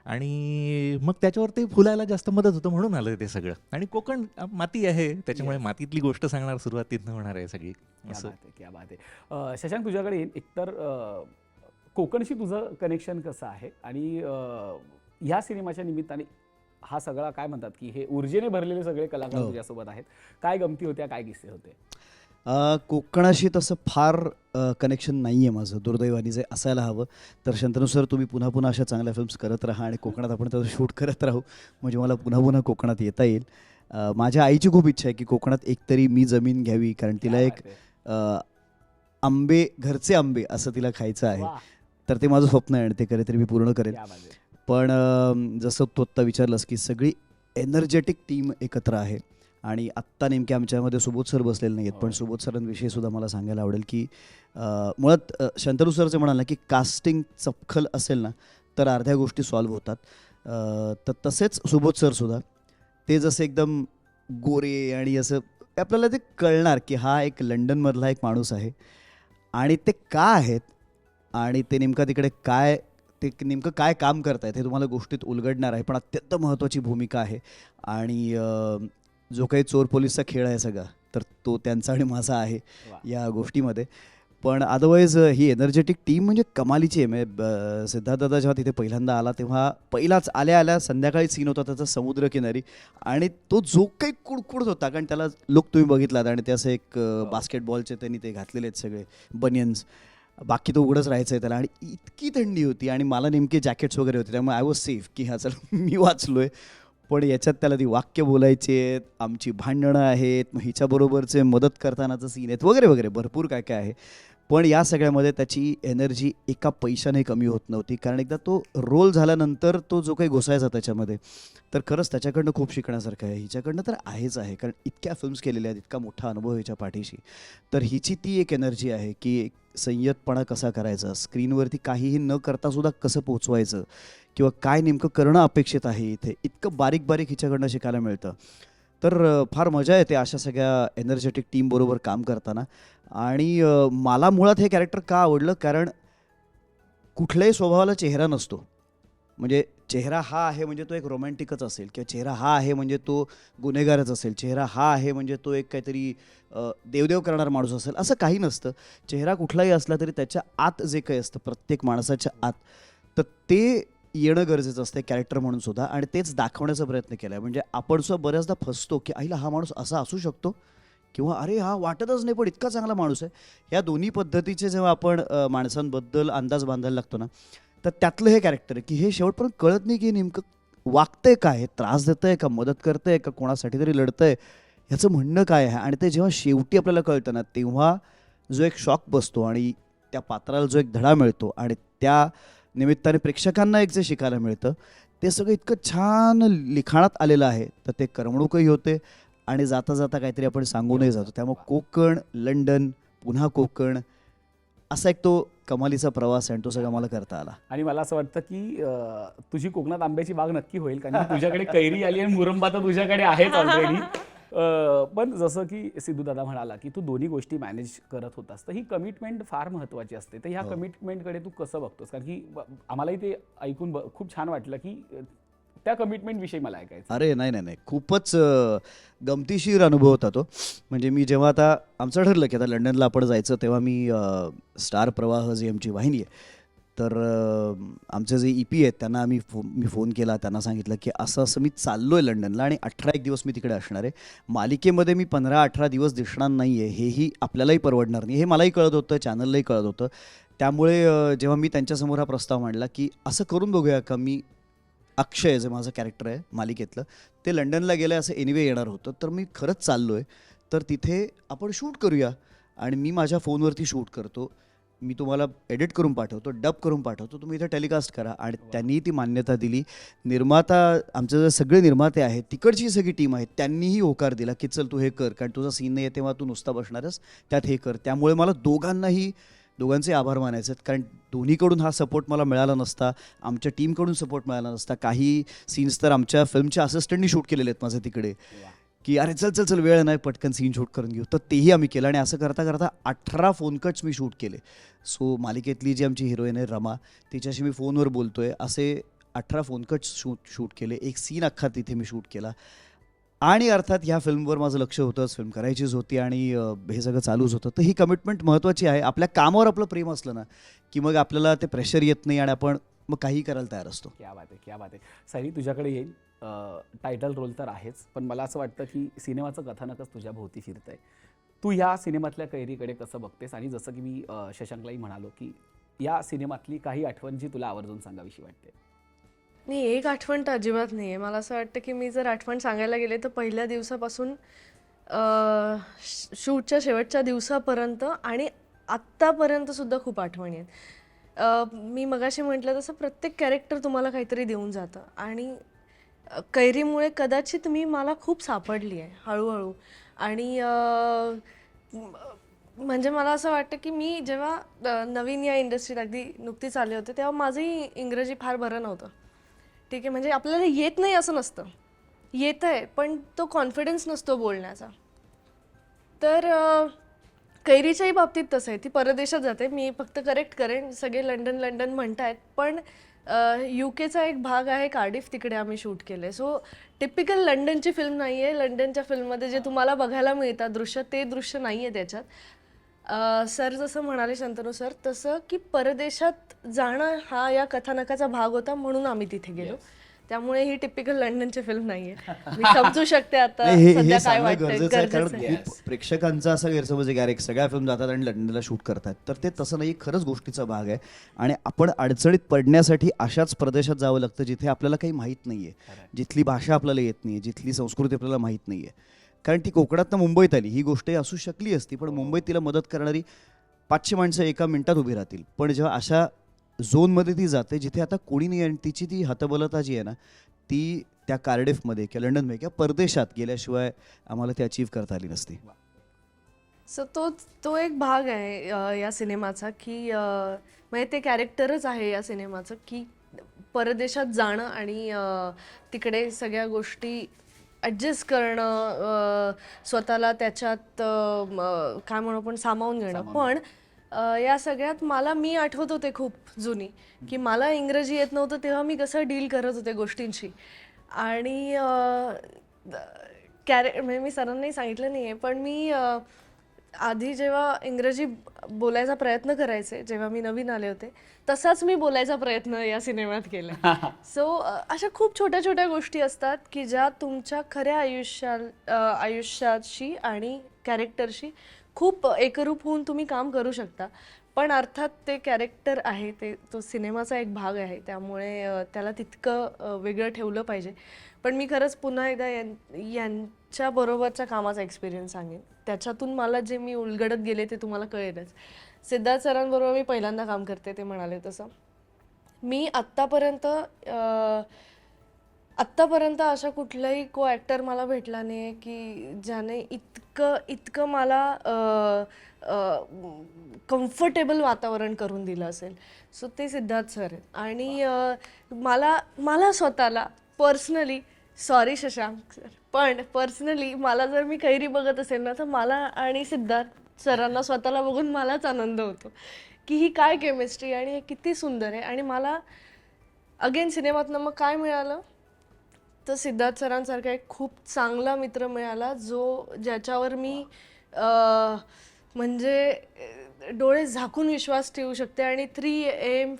आणि मग त्याच्यावर ते फुलायला जास्त मदत होतं, म्हणून आलं ते सगळं. आणि कोकण माती आहे, त्याच्यामुळे मातीतली गोष्ट सांगणार सुरुवात तिथनं होणार आहे सगळी. असं क्या बात आहे. शशांक, तुझ्याकडे येईन. एकतर कोकणशी तुझं कनेक्शन कसं आहे, आणि ह्या सिनेमाच्या निमित्ताने हा सगळा काय म्हणतात की हे ऊर्जेने भरलेले सगळे कलाकार तुझ्यासोबत आहेत. काय गमती होत्या, काय किस्से होते? कोकणाशी तसं फार कनेक्शन नाही आहे माझं, दुर्दैवानी, जे असायला हवं. तर शंतनू सर, तुम्ही पुन्हा पुन्हा अशा चांगल्या फिल्म्स करत राहा, आणि कोकणात आपण त्याचं शूट करत राहू, म्हणजे मला पुन्हा पुन्हा कोकणात येता येईल. माझ्या आईची खूप इच्छा आहे की कोकणात एकतरी मी जमीन घ्यावी, कारण तिला एक घरचे आंबे असं तिला खायचं आहे. तर ते माझं स्वप्न आहे, आणि ते कधीतरी मी पूर्ण करेन. पण जसं तू आत्ता विचारलंस की सगळी एनर्जेटिक टीम एकत्र आहे, आणि आत्ता नेमके आमच्यामध्ये सुबोध सर बसलेले नाही आहेत, पण सुबोध सरांविषयी सुद्धा मला सांगायला आवडेल की मुळात शंतनू सरचं म्हणाल ना की कास्टिंग चपखल असेल ना तर अर्ध्या गोष्टी सॉल्व्ह होतात. तर तसेच सुबोध सरसुद्धा, ते जसे एकदम गोरे आणि असं आपल्याला ते कळणार की हा एक लंडनमधला एक माणूस आहे, आणि ते का आहेत, आणि ते नेमका तिकडे काय ते नेमकं काय काम करतायत हे तुम्हाला गोष्टीत उलगडणार आहे, पण अत्यंत महत्त्वाची भूमिका आहे. आणि जो काही चोर पोलीसचा खेळ आहे सगळा, तर तो त्यांचा आणि माझा आहे वा. या गोष्टीमध्ये. पण अदरवाईज ही एनर्जेटिक टीम म्हणजे कमालीची आहे. म्हणजे सिद्धार्थदादा जेव्हा तिथे पहिल्यांदा आला तेव्हा पहिलाच आल्या आल्या संध्याकाळी सीन होता त्याचा समुद्रकिनारी, आणि तो जो काही कुडकुडत होता, कारण त्याला लुक तुम्ही बघितलात आणि ते असं एक बास्केटबॉलचे त्यांनी ते घातलेले आहेत सगळे बनियन्स, बाकी तो उघडच राहायचं आहे त्याला, आणि इतकी थंडी होती आणि मला नेमके जॅकेट्स वगैरे होते, त्यामुळे आय वॉज सेफ की हा चल मी वाचलोय. पण याच्यात त्याला ती वाक्य बोलायची आहेत, आमची भांडणं आहेत, मग हिच्याबरोबरचे मदत करतानाचं सीन आहेत वगैरे वगैरे भरपूर काय काय आहे. पण या सगळ्यामध्ये त्याची एनर्जी एका पैशाने कमी होत नव्हती, कारण एकदा तो रोल झाल्यानंतर तो जो काही घुसायचा त्याच्यामध्ये, तर खरंच त्याच्याकडनं खूप शिकण्यासारखं आहे. हिच्याकडनं तर आहेच आहे, कारण इतक्या फिल्म्स केलेल्या आहेत, इतका मोठा अनुभव हिच्या पाठीशी. तर हिची ती एक एनर्जी आहे की एक संयतपणा कसा करायचा, स्क्रीनवरती काहीही न करतासुद्धा कसं पोचवायचं, किंवा काय नेमकं करणं अपेक्षित आहे इथे, इतकं बारीक बारीक हिच्याकडनं शिकायला मिळतं. तर फार मजा येते अशा सगळ्या एनर्जेटिक टीमबरोबर काम करताना. आणि मला मुळात हे कॅरेक्टर का आवडलं, कारण कुठल्याही स्वभावाला चेहरा नसतो. म्हणजे चेहरा हा आहे म्हणजे तो एक रोमॅन्टिकच असेल, किंवा चेहरा हा आहे म्हणजे तो गुन्हेगारच असेल, चेहरा हा आहे म्हणजे तो एक काहीतरी देवदेव करणारा माणूस असेल, असं काही नसतं. चेहरा कुठलाही असला तरी त्याच्या आत जे काही असतं प्रत्येक माणसाच्या आत, तर ते येणं गरजेचं असतं कॅरेक्टर म्हणून सुद्धा, आणि तेच दाखवण्याचा प्रयत्न केला आहे. म्हणजे आपण सुद्धा बऱ्याचदा फसतो की आईला हा माणूस असा असू शकतो, किंवा अरे हा वाटतच नाही पण इतका चांगला माणूस आहे. ह्या दोन्ही पद्धतीचे जेव्हा आपण माणसांबद्दल अंदाज बांधायला लागतो ना, तर त्यातलं हे कॅरेक्टर आहे की हे शेवटपर्यंत कळत नाही की नेमकं वागतंय काय, हे त्रास देतंय का, मदत करतंय का, कोणासाठी तरी लढतंय, ह्याचं म्हणणं काय आहे. आणि ते जेव्हा शेवटी आपल्याला कळतं ना, तेव्हा जो एक शॉक बसतो आणि त्या पात्राला जो एक धडा मिळतो, आणि त्या निमित्ताने प्रेक्षकांना एक जे शिकायला मिळतं, ते सगळं इतकं छान लिखाणात आलेलं आहे. तर ते करमणूकही होते, आणि जाता जाता काहीतरी आपण सांगूनही जातो. त्यामुळे कोकण, लंडन, पुन्हा कोकण, असा एक तो कमालीचा प्रवास आहे, आणि तो सगळा मला करता आला. आणि मला असं वाटतं की तुझी कोकणात आंब्याची बाग नक्की होईल, कारण की तुझ्याकडे कैरी आली आणि मुरंबा तर तुझ्याकडे आहेच ऑलरेडी. पण जसं की सिद्धू दादा म्हणाला की तू दोन्ही गोष्टी मॅनेज करत होतास, तर ही कमिटमेंट फार महत्त्वाची असते. तर ह्या कमिटमेंटकडे तू कसं बघतोस, कारण की आम्हालाही ते ऐकून खूप छान वाटलं की त्या कमिटमेंट विषयी मला ऐकायचं. अरे नाही नाही नाही, खूपच गमतीशीर अनुभव होता तो. म्हणजे मी जेव्हा आता आमचं ठरलं की आता लंडनला आपण जायचं, तेव्हा मी स्टार प्रवाह जी आमची वाहिनी आहे, तर आमचे जे EP आहेत त्यांना मी फोन केला, त्यांना सांगितलं की असं असं मी चाललो आहे लंडनला, आणि 18 दिवस मी तिकडे असणार आहे. मालिकेमध्ये मी 15-18 दिवस दिसणार नाही आहे, हेही आपल्यालाही परवडणार नाही, हे मलाही कळत होतं, चॅनललाही कळत होतं. त्यामुळे जेव्हा मी त्यांच्यासमोर हा प्रस्ताव मांडला की असं करून बघूया का, मी अक्षय जे माझं कॅरेक्टर आहे मालिकेतलं, ते लंडनला गेलं असं एनिवे येणार होतं, तर मी खरंच चाललो आहे, तर तिथे आपण शूट करूया, आणि मी माझ्या फोनवरती शूट करतो, मी तुम्हाला एडिट करून पाठवतो, डब करून पाठवतो, तुम्ही इथे टेलिकास्ट करा. आणि त्यांनी ती मान्यता दिली. निर्माता, आमचे जे सगळे निर्माते आहेत, तिकडची सगळी टीम आहे, त्यांनीही होकार दिला की चल तू हे कर, कारण तुझा सीन नाही आहे तेव्हा तू नुसता बसणारच, त्यात हे कर. त्यामुळे मला दोघांचे आभार मानायचे आहेत, कारण दोन्हीकडून हा सपोर्ट मला मिळाला नसता, आमच्या टीमकडून सपोर्ट मिळाला नसता. काही सीन्स तर आमच्या फिल्मच्या असिस्टंटनी शूट केलेले आहेत माझे तिकडे, की अरे चल चल चल वेळ नाही, पटकन सीन शूट करून घेऊ, तर तेही आम्ही केलं. आणि असं करता करता 18 फोन कट्स मी शूट केले. सो मालिकेतली जी आमची हिरोईन आहे रमा, तिच्याशी मी फोनवर बोलतोय, असे 18 फोन कट्स शूट केले. एक सीन अख्खा तिथे मी शूट केला. आणि अर्थात ह्या फिल्मवर माझं लक्ष होतंच, फिल्म करायचीच होती, आणि हे सगळं चालूच होतं. तर ही कमिटमेंट महत्त्वाची आहे. आपल्या कामावर आपलं प्रेम असलं ना, की मग आपल्याला ते प्रेशर येत नाही, आणि आपण मग काही करायला तयार असतो. क्या बात आहे, क्या बात आहे. सायली, तुझ्याकडे येईल. टायटल रोल तर आहेच, पण मला असं वाटतं की सिनेमाचं कथानकच तुझ्या भोवती फिरतंय. तू ह्या सिनेमातल्या कैरीकडे कसं बघतेस, आणि जसं की मी शशांकलाही म्हणालो की या सिनेमातली काही आठवण जी तुला आवर्जून सांगावीशी वाटते. नाही, एक आठवण तर अजिबात नाही आहे. मला असं वाटतं की मी जर आठवण सांगायला गेले तर पहिल्या दिवसापासून शूटच्या शेवटच्या दिवसापर्यंत आणि आत्तापर्यंतसुद्धा खूप आठवणी आहेत. मी मगाशी म्हटलं तसं प्रत्येक कॅरेक्टर तुम्हाला काहीतरी देऊन जातं, आणि कैरीमुळे कदाचित मी मला खूप सापडली आहे हळूहळू. आणि म्हणजे मला असं वाटतं की मी जेव्हा नवीन या इंडस्ट्रीत अगदी नुकतीच आले होते, तेव्हा माझंही इंग्रजी फार बरं नव्हतं. ठीक आहे, म्हणजे आपल्याला येत नाही असं नसतं, येतं आहे, पण तो कॉन्फिडन्स नसतो बोलण्याचा. तर कैरीच्याही बाबतीत तसं आहे. ती परदेशात जाते, मी फक्त करेक्ट करेन, सगळे लंडन लंडन म्हणतायत, पण UKचा एक भाग आहे कार्डिफ, तिकडे आम्ही शूट केले. सो टिपिकल लंडनची फिल्म नाही आहे. लंडनच्या फिल्ममध्ये जे तुम्हाला बघायला मिळतात दृश्य, ते दृश्य नाही आहे त्याच्यात. सर जसं म्हणाले शंतनू सर, तसं की परदेशात जाणं हा या कथानकाचा भाग होता, म्हणून आम्ही तिथे गेलो. त्यामुळे ही टिपिकल लंडनची फिल्म नाहीये. मी समजू शकते आता नाही, हे सध्या काय सांगणं वाटतंय. गरजेचं आहे, कारण गरजेचं आहे. खूप प्रेक्षकांचा असा गैरसमज आहे की अरे सगळ्या फिल्म जातात आणि लंडनला शूट करतात, तर ते तसं नाही. खरंच गोष्टीचा भाग आहे आणि आपण अडचणीत पडण्यासाठी अशाच प्रदेशात जावं लागतं जिथे आपल्याला काही माहीत नाहीये, जिथली भाषा आपल्याला येत नाहीये, जिथली संस्कृती आपल्याला माहीत नाहीये. कारण ती कोकणातनं मुंबईत आली, ही गोष्ट असू शकली असती, पण मुंबईत तिला मदत करणारी 500 माणसं एका मिनिटात उभी राहतील. पण जेव्हा अशा झोनमध्ये ती जाते जिथे आता कोणी नाही आणि तिची ती हतबलता जी आहे ना, ती त्या कार्डिफमध्ये किंवा लंडनमध्ये किंवा परदेशात गेल्याशिवाय आम्हाला ती अचीव्ह करता आली नसती. सो तो एक भाग आहे या सिनेमाचा, की म्हणजे ते कॅरेक्टरच आहे या सिनेमाचं, की परदेशात जाणं आणि तिकडे सगळ्या गोष्टी ॲडजस्ट करणं, स्वतःला त्याच्यात काय म्हणू आपण सामावून घेणं. पण या सगळ्यात मी आठवत होते खूप जुनी, की मला इंग्रजी येत नव्हतं तेव्हा मी कसं डील करत होते गोष्टींशी. आणि म्हणजे मी सरांनाही सांगितलं नाही आहे, पण मी आधी जेव्हा इंग्रजी बोलायचा प्रयत्न करायचे, जेव्हा मी नवीन आले होते, तसाच मी बोलायचा प्रयत्न या सिनेमात केला. सो अशा खूप छोट्या छोट्या गोष्टी असतात की ज्या तुमच्या खऱ्या आयुष्याशी आणि कॅरेक्टरशी खूप एकरूप होऊन तुम्ही काम करू शकता. पण अर्थात ते कॅरेक्टर आहे, तो सिनेमाचा एक भाग आहे, त्यामुळे त्याला तितकं वेगळं ठेवलं पाहिजे. पण मी खरंच पुन्हा एकदा यांच्या बरोबरच्या कामाचा एक्सपिरियन्स सांगेन. त्याच्यातून मला जे मी उलगडत गेले ते तुम्हाला कळेलच. सिद्धार्थ सरांबरोबर मी पहिल्यांदा काम करते, ते म्हणाले तसं. मी आत्तापर्यंत अशा कुठलाही को ॲक्टर मला भेटला नाही आहे की ज्याने इतकं मला कम्फर्टेबल वातावरण करून दिलं असेल. सो ते सिद्धार्थ सर आहेत. आणि मला स्वतःला पर्सनली, सॉरी शशांक सर, पण पर्सनली मला जर मी कैरी बघत असेल ना, तर मला आणि सिद्धार्थ सरांना स्वतःला बघून मलाच आनंद होतो की ही काय केमिस्ट्री आणि हे किती सुंदर आहे. आणि मला अगेन सिनेमातनं मग काय मिळालं, तर सिद्धार्थ सरांसारखा एक खूप चांगला मित्र मिळाला, ज्याच्यावर मी म्हणजे डोळे झाकून विश्वास ठेवू शकते. आणि 3 AM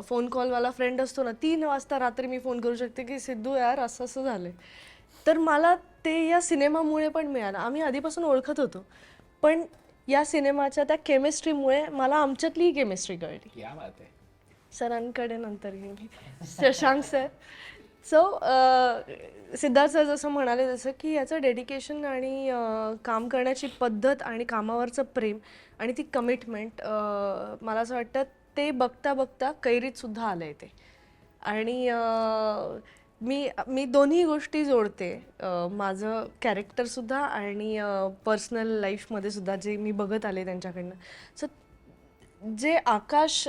फोन कॉलवाला फ्रेंड असतो ना, 3 वाजता रात्री मी फोन करू शकते की सिद्धू यार असं असं झालं. तर मला ते या सिनेमामुळे पण मिळालं. आम्ही आधीपासून ओळखत होतो, पण या सिनेमाच्या त्या केमिस्ट्रीमुळे मला आमच्यातली केमिस्ट्री कळली. क्या बात आहे. सरांकडे नंतर येईल मी. Shashank sir. So Siddharth sir जसं म्हणाले तसं की याचं डेडिकेशन आणि काम करण्याची पद्धत आणि कामावरचं प्रेम आणि ती कमिटमेंट, मला असं वाटतं ते बघता बघता कैरीत सुद्धा आलं आहे ते. आणि मी दोन्ही गोष्टी जोडते, माझं कॅरेक्टरसुद्धा आणि पर्सनल लाईफमध्ये सुद्धा जे मी बघत आले त्यांच्याकडनं. सो जे आकाश,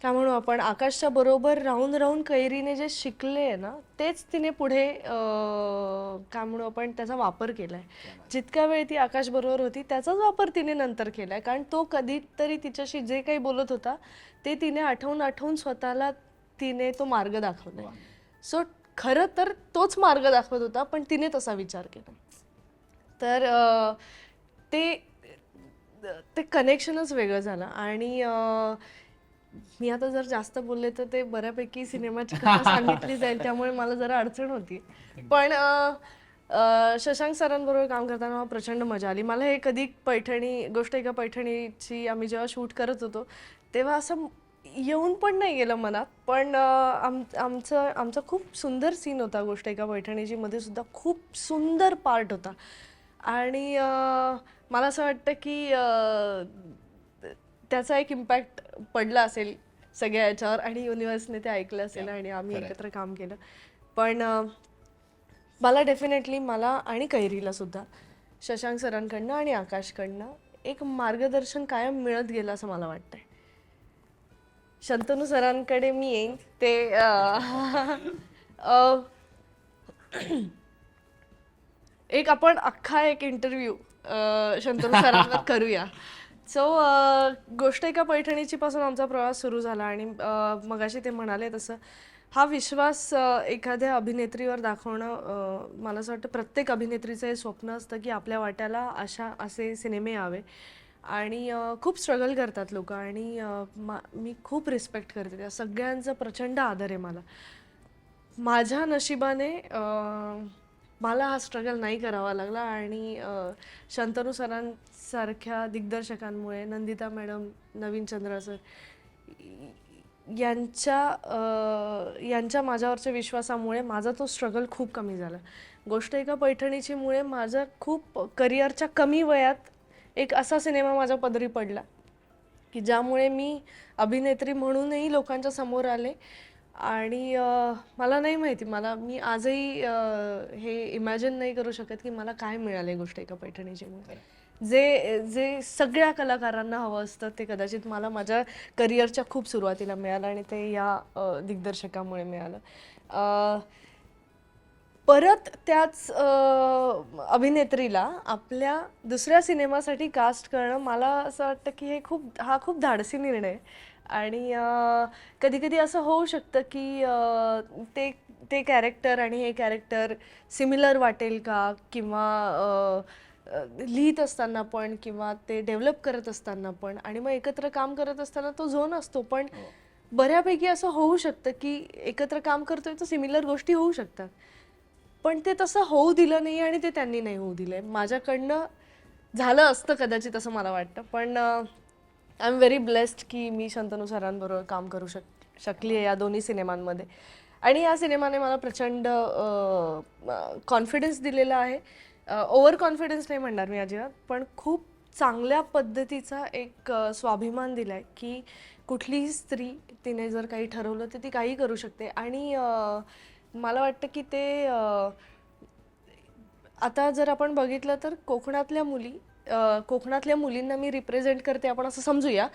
काय म्हणू आपण, आकाशच्या बरोबर राहून राहून कैरीने जे शिकले आहे ना, तेच तिने पुढे काय म्हणू आपण त्याचा वापर केला आहे. जितका वेळ ती आकाशबरोबर होती त्याचाच वापर तिने नंतर केला आहे. कारण तो कधीतरी तिच्याशी जे काही बोलत होता ते तिने आठवून स्वतःला तिने तो मार्ग दाखवला आहे. सो खरं तर तोच मार्ग दाखवत होता, पण तिने तसा विचार केला. तर ते कनेक्शनच वेगळं झालं. आणि मी आता जर जास्त बोलले तर ते बऱ्यापैकी सिनेमाची कथा सांगितली जाईल, त्यामुळे मला जरा अडचण होती. पण शशांक सरांबरोबर काम करताना मला प्रचंड मजा आली. मला हे कधी गोष्ट एका पैठणीची आम्ही जेव्हा शूट करत होतो तेव्हा असं येऊन पण नाही गेलं मनात. पण आमचा खूप सुंदर सीन होता गोष्ट एका पैठणीची, मध्ये सुद्धा खूप सुंदर पार्ट होता. आणि मला असं वाटतं की त्याचा एक इम्पॅक्ट पडला असेल सगळ्या याच्यावर आणि युनिव्हर्सने ते ऐकलं असेल आणि आम्ही एकत्र काम केलं. पण मला डेफिनेटली, मला आणि कैरीला सुद्धा शशांक सरांकडनं आणि आकाशकडनं एक मार्गदर्शन कायम मिळत गेलं असं मला वाटतंय. शंतनू सरांकडे मी येईन. ते आपण अख्खा एक इंटरव्ह्यू शंतनू सरांवर करूया. सो गोष्ट एका पैठणीची पासून आमचा प्रवास सुरू झाला आणि मगाशी ते म्हणाले तसं हा विश्वास एखाद्या अभिनेत्रीवर दाखवणं मला असं वाटतं प्रत्येक अभिनेत्रीचं हे स्वप्न असतं की आपल्या वाट्याला असे सिनेमे यावे आणि खूप स्ट्रगल करतात लोक आणि मी खूप रिस्पेक्ट करते त्या सगळ्यांचा प्रचंड आदर आहे मला. माझ्या नशिबाने मला हा स्ट्रगल नाही करावा लागला आणि शंतनू सरांसारख्या दिग्दर्शकांमुळे, नंदिता मॅडम, नवीन चंद्र सर यांच्या माझ्यावरच्या विश्वासामुळे माझा तो स्ट्रगल खूप कमी झाला. गोष्ट एका पैठणीची मुळे माझं खूप करिअरच्या कमी वयात एक असा सिनेमा माझ्या पदरी पडला की ज्यामुळे मी अभिनेत्री म्हणूनही लोकांच्या समोर आले आणि मला नाही माहिती, मी आजही हे इमॅजिन नाही करू शकत की मला काय मिळाले गोष्ट एका पैठणीची मुळे. जे सगळ्या कलाकारांना हवं असतं ते कदाचित मला माझ्या करिअरच्या खूप सुरुवातीला मिळालं आणि ते या दिग्दर्शकामुळे मिळालं. परत त्याच अभिनेत्रीला आपल्या दुसऱ्या सिनेमासाठी कास्ट करणं मला असं वाटतं की हा खूप धाडसी निर्णय आहे आणि कधी कधी असं होऊ शकतं की ते कॅरेक्टर आणि हे कॅरेक्टर सिमिलर वाटेल का, किंवा लिहित असताना पण किंवा ते डेव्हलप करत असताना पण आणि मग एकत्र काम करत असताना तो झोन असतो. पण बऱ्यापैकी असं होऊ शकतं की एकत्र काम करतोय तर सिमिलर गोष्टी होऊ शकतात, पण ते तसं होऊ दिलं नाही आणि ते त्यांनी नाही होऊ दिलंय. माझ्याकडनं झालं असतं कदाचित असं मला वाटतं, पण आय एम व्हेरी ब्लेस्ड की मी शंतनू सरांबरोबर काम करू शकली आहे या दोन्ही सिनेमांमध्ये आणि या सिनेमाने मला प्रचंड कॉन्फिडन्स दिलेला आहे. ओव्हर कॉन्फिडन्स नाही म्हणणार मी अजिबात, पण खूप चांगल्या पद्धतीचा एक स्वाभिमान दिला आहे की कुठलीही स्त्री तिने जर काही ठरवलं तर ती काही करू शकते आणि मला वाटतं की ते आता जर आपण बघितलं तर कोकणातल्या मुलींना मी रिप्रेझेंट करते आपण असं समजूया.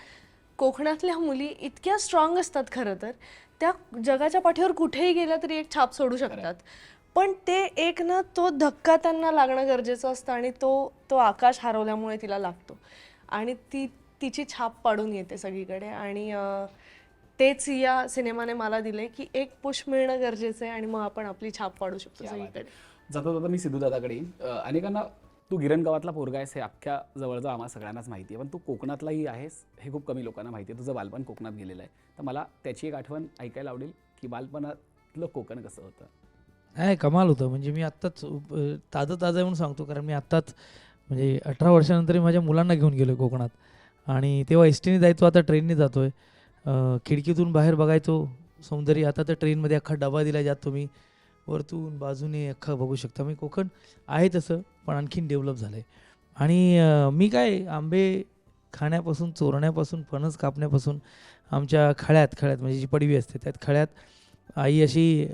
कोकणातल्या मुली इतक्या स्ट्रॉंग असतात खरं तर, त्या जगाच्या पाठीवर कुठेही गेल्या तरी एक छाप सोडू शकतात, पण ते एक ना तो धक्का त्यांना लागणं गरजेचं असतं आणि तो आकाश हरवल्यामुळे तिला लागतो आणि तिची छाप पाडून येते सगळीकडे आणि तेच या सिनेमाने मला दिले की एक पुश मिळणं गरजेचं आहे आणि मग आपण आपली छाप पाडू शकतो सगळीकडे. जाता जाता मी सिद्धू दादाकडे येईन. अनेकांना तू गिरण गावातला पोरगा आहेस हे अख्ख्या जवळचं आम्हाला सगळ्यांनाच माहिती आहे, पण तू कोकणातलाही आहेस हे खूप कमी लोकांना माहिती आहे. तुझं बालपण कोकणात गेलेलं आहे, तर मला त्याची एक आठवण ऐकायला आवडेल की बालपणातलं कोकण कसं होतं. नाही, कमाल होतं. म्हणजे मी आत्ताच ताजं म्हणून सांगतो, कारण मी आत्ताच म्हणजे 18 वर्षानंतर माझ्या मुलांना घेऊन गेलो कोकणात आणि तेव्हा एस टीने जायचो, आता ट्रेनने जातो आहे. खिडकीतून बाहेर बघायचो सौंदर्य, आता तर ट्रेनमध्ये अख्खा डबा दिला ज्यात तुम्ही वरतून बाजूने अख्खा बघू शकता. मी कोकण आहे तसं, पण आणखीन डेव्हलप झालं आहे आणि मी काय आंबे खाण्यापासून, चोरण्यापासून, फणस कापण्यापासून, आमच्या खळ्यात म्हणजे जी पडवी असते त्यात खळ्यात आई अशी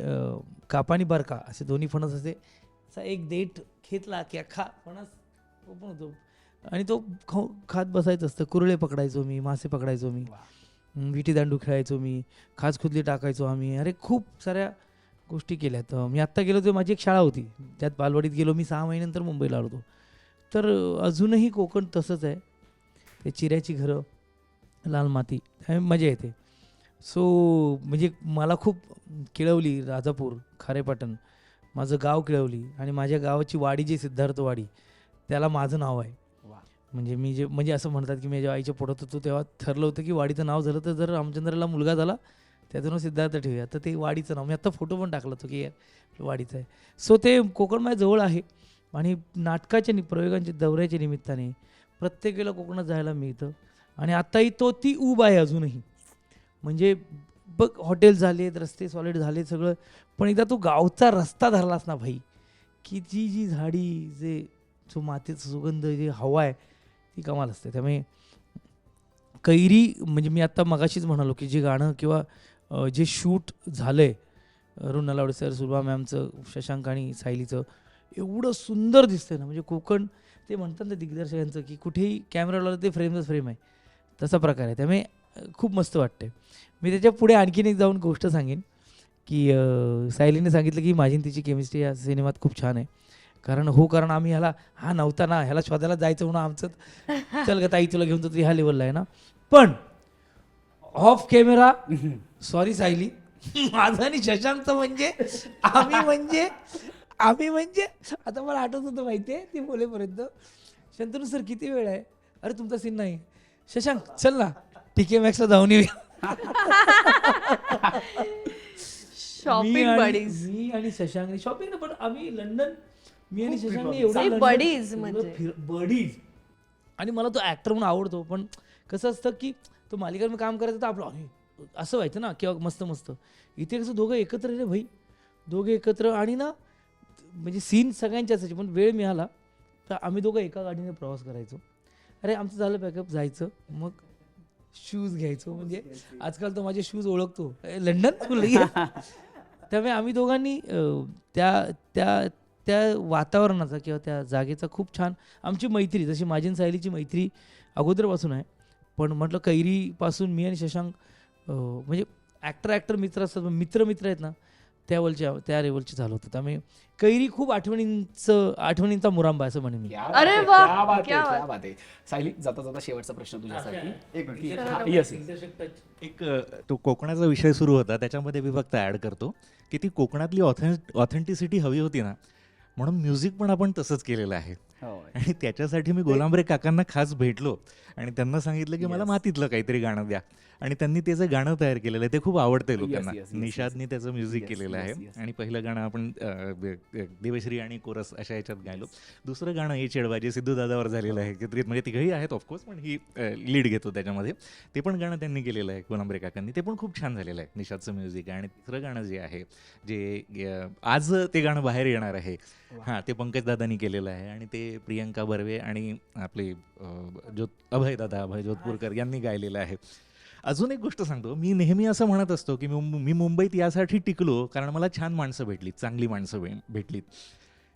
कापानी बरका असे दोन्ही फणस असे असा एक देठ खेचला की अख्खा फणस ओपन होतो आणि तो खात बसायचं असतं. कुरळे पकडायचो मी, मासे पकडायचो मी, विटी दांडू खेळायचो मी, खाचखुदली टाकायचो आम्ही. अरे खूप साऱ्या गोष्टी केल्यात. मी आत्ता गेलो तर माझी एक शाळा होती, त्यात बालवाडीत गेलो मी. 6 महिन्यानंतर मुंबईला आलो. तर अजूनही कोकण तसंच आहे. ते चिऱ्याची घरं, लाल माती, मजा येते. सो म्हणजे मला खूप केळवली, राजापूर, खारेपाटण, माझं गाव केळवली आणि माझ्या गावाची वाडी जी सिद्धार्थवाडी त्याला माझं नाव आहे. म्हणजे मी म्हणजे असं म्हणतात की मी जेव्हा आईच्या पोटात होतो तेव्हा ठरलं होतं की वाडीचं नाव झालं तर जर रामचंद्राला मुलगा झाला त्यातून सिद्धार्थ ठेवूया, तर ते वाडीचं नाव. मी आत्ता फोटो पण टाकला होतो की यार वाडीचं आहे. सो ते कोकण माझ्या जवळ आहे आणि नाटकाच्या प्रयोगांच्या दौऱ्याच्या निमित्ताने प्रत्येक वेळेला कोकणात जायला मिळतं आणि आत्ताही ती ऊब आहे अजूनही. म्हणजे बघ, हॉटेल झालेत, रस्ते सॉलिड झाले सगळं, पण एकदा तो गावचा रस्ता धरलास ना भाई, की जी झाडी, जो मातीचा सुगंध, जी हवा आहे ती कमाल असते. त्यामुळे कैरी म्हणजे मी आत्ता मगाशीच म्हणालो की जे गाणं किंवा जे शूट झालं आहे अरुण नलावडे सर, सुलभा मॅमचं, शशांक आणि सायलीचं, एवढं सुंदर दिसतं ना. म्हणजे कोकण ते म्हणतात ना दिग्दर्शकांचं की कुठेही कॅमेरा लावला ते फ्रेमच फ्रेम आहे, तसा प्रकार आहे. त्यामुळे खूप मस्त वाटते. मी त्याच्या पुढे आणखीन एक जाऊन गोष्ट सांगेन की सायलीने सांगितलं की माझी तिची केमिस्ट्री या सिनेमात खूप छान आहे. कारण आम्ही हा नव्हता ना, ह्याला शोधायला जायचं म्हणून आमचं चल ग ताई तुला घेऊन तर ह्या लेवलला आहे ना. पण ऑफ कॅमेरा सॉरी सायली, माझं आणि शशांकचं म्हणजे आम्ही म्हणजे आता मला आठवत होतं माहितीये ती बोलेपर्यंत, शंतनू सर किती वेळ आहे, अरे तुमचा सीन नाही, शशांक चल ना TK Maxxला जाऊन येऊया. Shopping buddies. मी आणि शशांकने शॉपिंग पण आम्ही लंडन, मी आणि शशांकने नाही, buddies म्हणजे. बडीज. आणि मला तो ऍक्टर म्हणून आवडतो, पण कसं असतं की तो मालिकांमध्ये काम करायचं तर आपलं अरे असं व्हायचं ना किंवा मस्त इथे कसं दोघं एकत्र रे भाई, दोघे एकत्र आणि ना म्हणजे सीन सगळ्यांचे असायचे, पण वेळ मिळाला तर आम्ही दोघं एका गाडीने प्रवास करायचो. अरे आमचं झालं पॅकअप, जायचं मग शूज घ्यायचो, म्हणजे आजकाल तो माझे शूज ओळखतो लंडन. त्यामुळे आम्ही दोघांनी त्या वातावरणाचा किंवा त्या जागेचा खूप छान आमची मैत्री, जशी माझी आणि सायलीची मैत्री अगोदरपासून आहे, पण म्हटलं कैरीपासून मी आणि शशांक म्हणजे ॲक्टर मित्र असतात, मित्र आहेत ना त्या लेवलचे झालं होतं. त्यामुळे कैरी खूप आठवणींचा मुरांबा असं म्हणेन मी. अरे वा, क्या क्या बात आहे. सायली, जाता शेवटचा प्रश्न तुझ्यासाठी. येस. एक तो कोकणाचा विषय सुरू होता, त्याच्यामध्ये मी फक्त ॲड करतो की ती कोकणातली ऑथेंटिसिटी हवी होती ना, म्हणून म्युझिक पण आपण तसंच केलेलं आहे. आणि त्याच्यासाठी मी गोलांबरे काकांना खास भेटलो आणि त्यांना सांगितलं की मला मातीतलं काहीतरी गाणं द्या, आणि त्यांनी त्याचं गाणं तयार केलेलं आहे, ते खूप आवडतंय लोकांना. निषादनी त्याचं म्युझिक केलेलं आहे. आणि पहिलं गाणं आपण देवश्री आणि कोरस अशा ह्याच्यात गायलो. दुसरं गाणं हे चेडबाजी सिद्धू दादावर झालेलं आहे, म्हणजे तिघही आहेत ऑफकोर्स, पण ही लीड घेतो त्याच्यामध्ये. ते पण गाणं त्यांनी केलेलं आहे गोलांबरे काकांनी, ते पण खूप छान झालेलं आहे निषादचं म्युझिक. आणि तिसरं गाणं जे आहे, जे आज ते गाणं बाहेर येणार आहे, हां, ते पंकज दादांनी केलेलं आहे आणि ते प्रियंका बर्वे आणि आपले अभय जोधपूरकर यांनी गायलेलं आहे. अजून एक गोष्ट सांगतो, मी नेहमी असं म्हणत असतो की मी मुंबईत यासाठी टिकलो कारण मला छान माणसं भेटलीत, चांगली माणसं भेटलीत.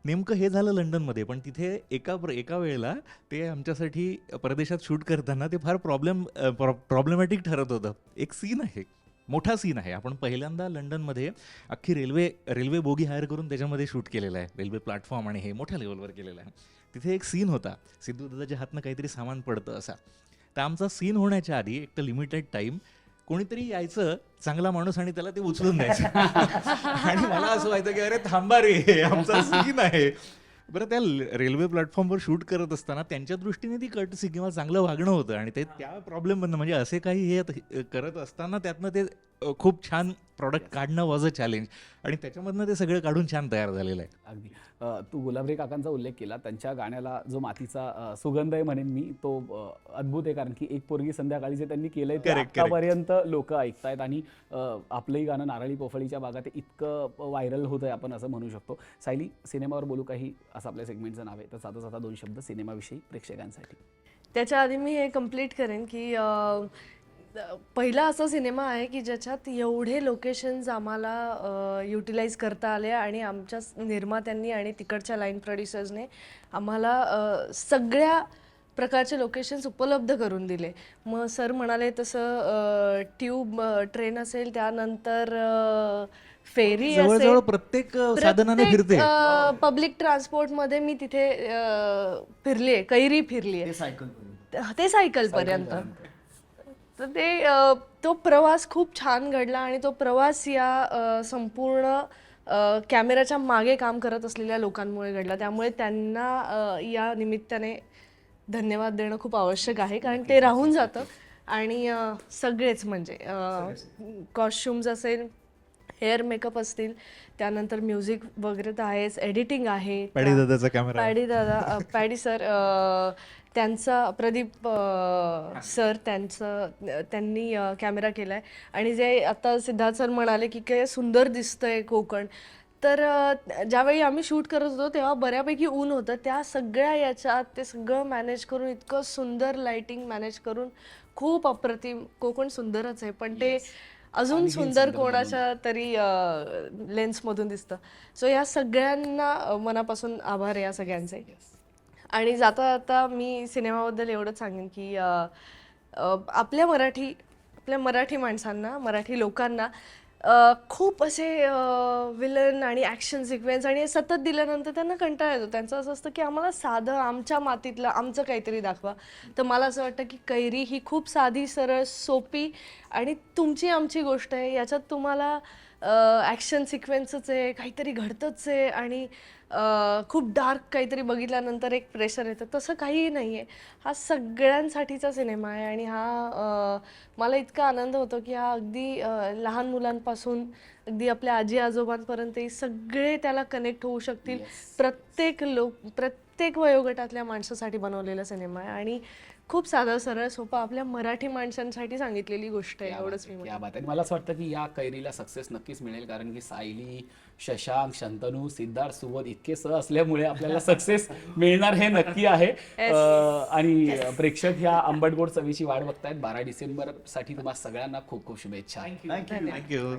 नेमकं हे झालं लंडनमध्ये, पण तिथे एका वेळेला ते आमच्यासाठी परदेशात शूट करताना ते फार प्रॉब्लेमॅटिक ठरत होतं. एक सीन आहे, मोठा सीन आहे. आपण पहिल्यांदा लंडनमध्ये अख्खी रेल्वे बोगी हायर करून त्याच्यामध्ये शूट केलेलं आहे, रेल्वे प्लॅटफॉर्म, आणि हे मोठ्या लेवलवर केलेलं आहे. तिथे एक सीन होता, सिद्धू दादाच्या हातनं काहीतरी सामान पडतं असा. तर आमचा सीन होण्याच्या आधी एक तर लिमिटेड टाईम कोणीतरी यायचं चांगला माणूस आणि त्याला ते उचलून द्यायचं. आणि मला असं व्हायचं की अरे थांबा रे, आमचा सीन आहे. बरं, त्या रेल्वे प्लॅटफॉर्मवर शूट करत असताना त्यांच्या दृष्टीने ती कर्टसी किंवा चांगलं वागणं होतं, आणि ते त्या प्रॉब्लेममधनं म्हणजे असे काही हे करत असताना त्यातनं ते खूप छान प्रॉडक्ट काढणं वॉज अ चॅलेंज, आणि त्याच्यामधनं ते सगळं काढून छान तयार झालेलं आहे. अगदी. तू गुलाबरे काकांचा उल्लेख केला, त्यांच्या गाण्याला जो मातीचा सुगंध आहे म्हणेन मी, तो अद्भुत आहे. कारण की एक पोरगी संध्याकाळी जे त्यांनी केलंय ते आतापर्यंत लोक ऐकतायत, आणि आपलंही गाणं नारळी पोफळीच्या बागात ते इतकं व्हायरल होत आहे, आपण असं म्हणू शकतो. सायली, सिनेमावर बोलू काही असं आपल्या सेगमेंटचं नाव आहे, तर जाता 2 शब्द सिनेमाविषयी प्रेक्षकांसाठी. त्याच्या आधी मी हे कंप्लीट करेन की पहिला असा सिनेमा आहे की ज्याच्यात एवढे लोकेशन्स आम्हाला युटिलाइज करता आले, आणि आमच्या निर्मात्यांनी आणि तिकडच्या लाईन प्रोड्युसर्सने आम्हाला सगळ्या प्रकारचे लोकेशन्स उपलब्ध करून दिले. मग सर म्हणाले तसं ट्यूब ट्रेन असेल, त्यानंतर फेरी जवळजवळ प्रत्येक साधनाने फिरते. पब्लिक ट्रान्सपोर्टमध्ये मी तिथे फिरलीये, कैरी फिरलीये, ते सायकलपर्यंत. तर तो प्रवास खूप छान घडला, आणि तो प्रवास या संपूर्ण कॅमेऱ्याच्या मागे काम करत असलेल्या लोकांमुळे घडला. त्यामुळे त्यांना या निमित्ताने धन्यवाद देणं खूप आवश्यक आहे, कारण ते राहून जातं. आणि सगळेच म्हणजे कॉस्ट्युम्स असेल, हेअर मेकअप असतील, त्यानंतर म्युझिक वगैरे तर आहेच, एडिटिंग आहे, पॅडी सर, त्यांचा प्रदीप सर, त्यांनी कॅमेरा केला आहे. आणि जे आता सिद्धार्थ सर म्हणाले की काय सुंदर दिसतंय कोकण, तर ज्यावेळी आम्ही शूट करत होतो तेव्हा बऱ्यापैकी ऊन होतं. त्या सगळ्या याच्यात ते सगळं मॅनेज करून, इतकं सुंदर लाईटिंग मॅनेज करून, खूप अप्रतिम. कोकण सुंदरच आहे, पण ते अजून सुंदर कोणाच्या तरी लेन्समधून दिसतं. सो या सगळ्यांना मनापासून आभार आहे या सगळ्यांचे. आणि जाता जाता मी सिनेमाबद्दल एवढंच सांगेन की आपल्या मराठी माणसांना, मराठी लोकांना खूप असे विलन आणि ॲक्शन सिक्वेन्स आणि हे सतत दिल्यानंतर त्यांना कंटाळा येतो. त्यांचं असं असतं की आम्हाला साधं आमच्या मातीतलं आमचं काहीतरी दाखवा. तर मला असं वाटतं की कैरी ही खूप साधी सरळ सोपी आणि तुमची आमची गोष्ट आहे. याच्यात तुम्हाला ॲक्शन सिक्वेन्सच आहे, काहीतरी घडतंच आहे आणि खूप डार्क काहीतरी बघितल्यानंतर एक प्रेशर येतं, तसं काहीही नाही आहे. हा सगळ्यांसाठीचा सिनेमा आहे आणि हा मला इतका आनंद होतो की हा अगदी लहान मुलांपासून अगदी आपल्या आजी आजोबांपर्यंत सगळे त्याला कनेक्ट होऊ शकतील. प्रत्येक वयोगटातल्या माणसासाठी बनवलेला सिनेमा आहे आणि खूप साधा सरळ सोपा आपल्या मराठी माणसांसाठी सांगितलेली गोष्ट आहे. एवढंच मी क्या बात आहे. मला असं वाटतं की या कैरीला सक्सेस नक्कीच मिळेल, कारण की सायली, शशांक, शंतनू, सिद्धार्थ, सुबोध इतके सह असल्यामुळे आपल्याला सक्सेस मिळणार हे नक्की आहे. आणि प्रेक्षक ह्या आंबट गोड चवीची वाट बघतायत. 12 डिसेंबरसाठी तुम्हाला सगळ्यांना खूप खूप शुभेच्छा. थँक्यू. थँक्यू.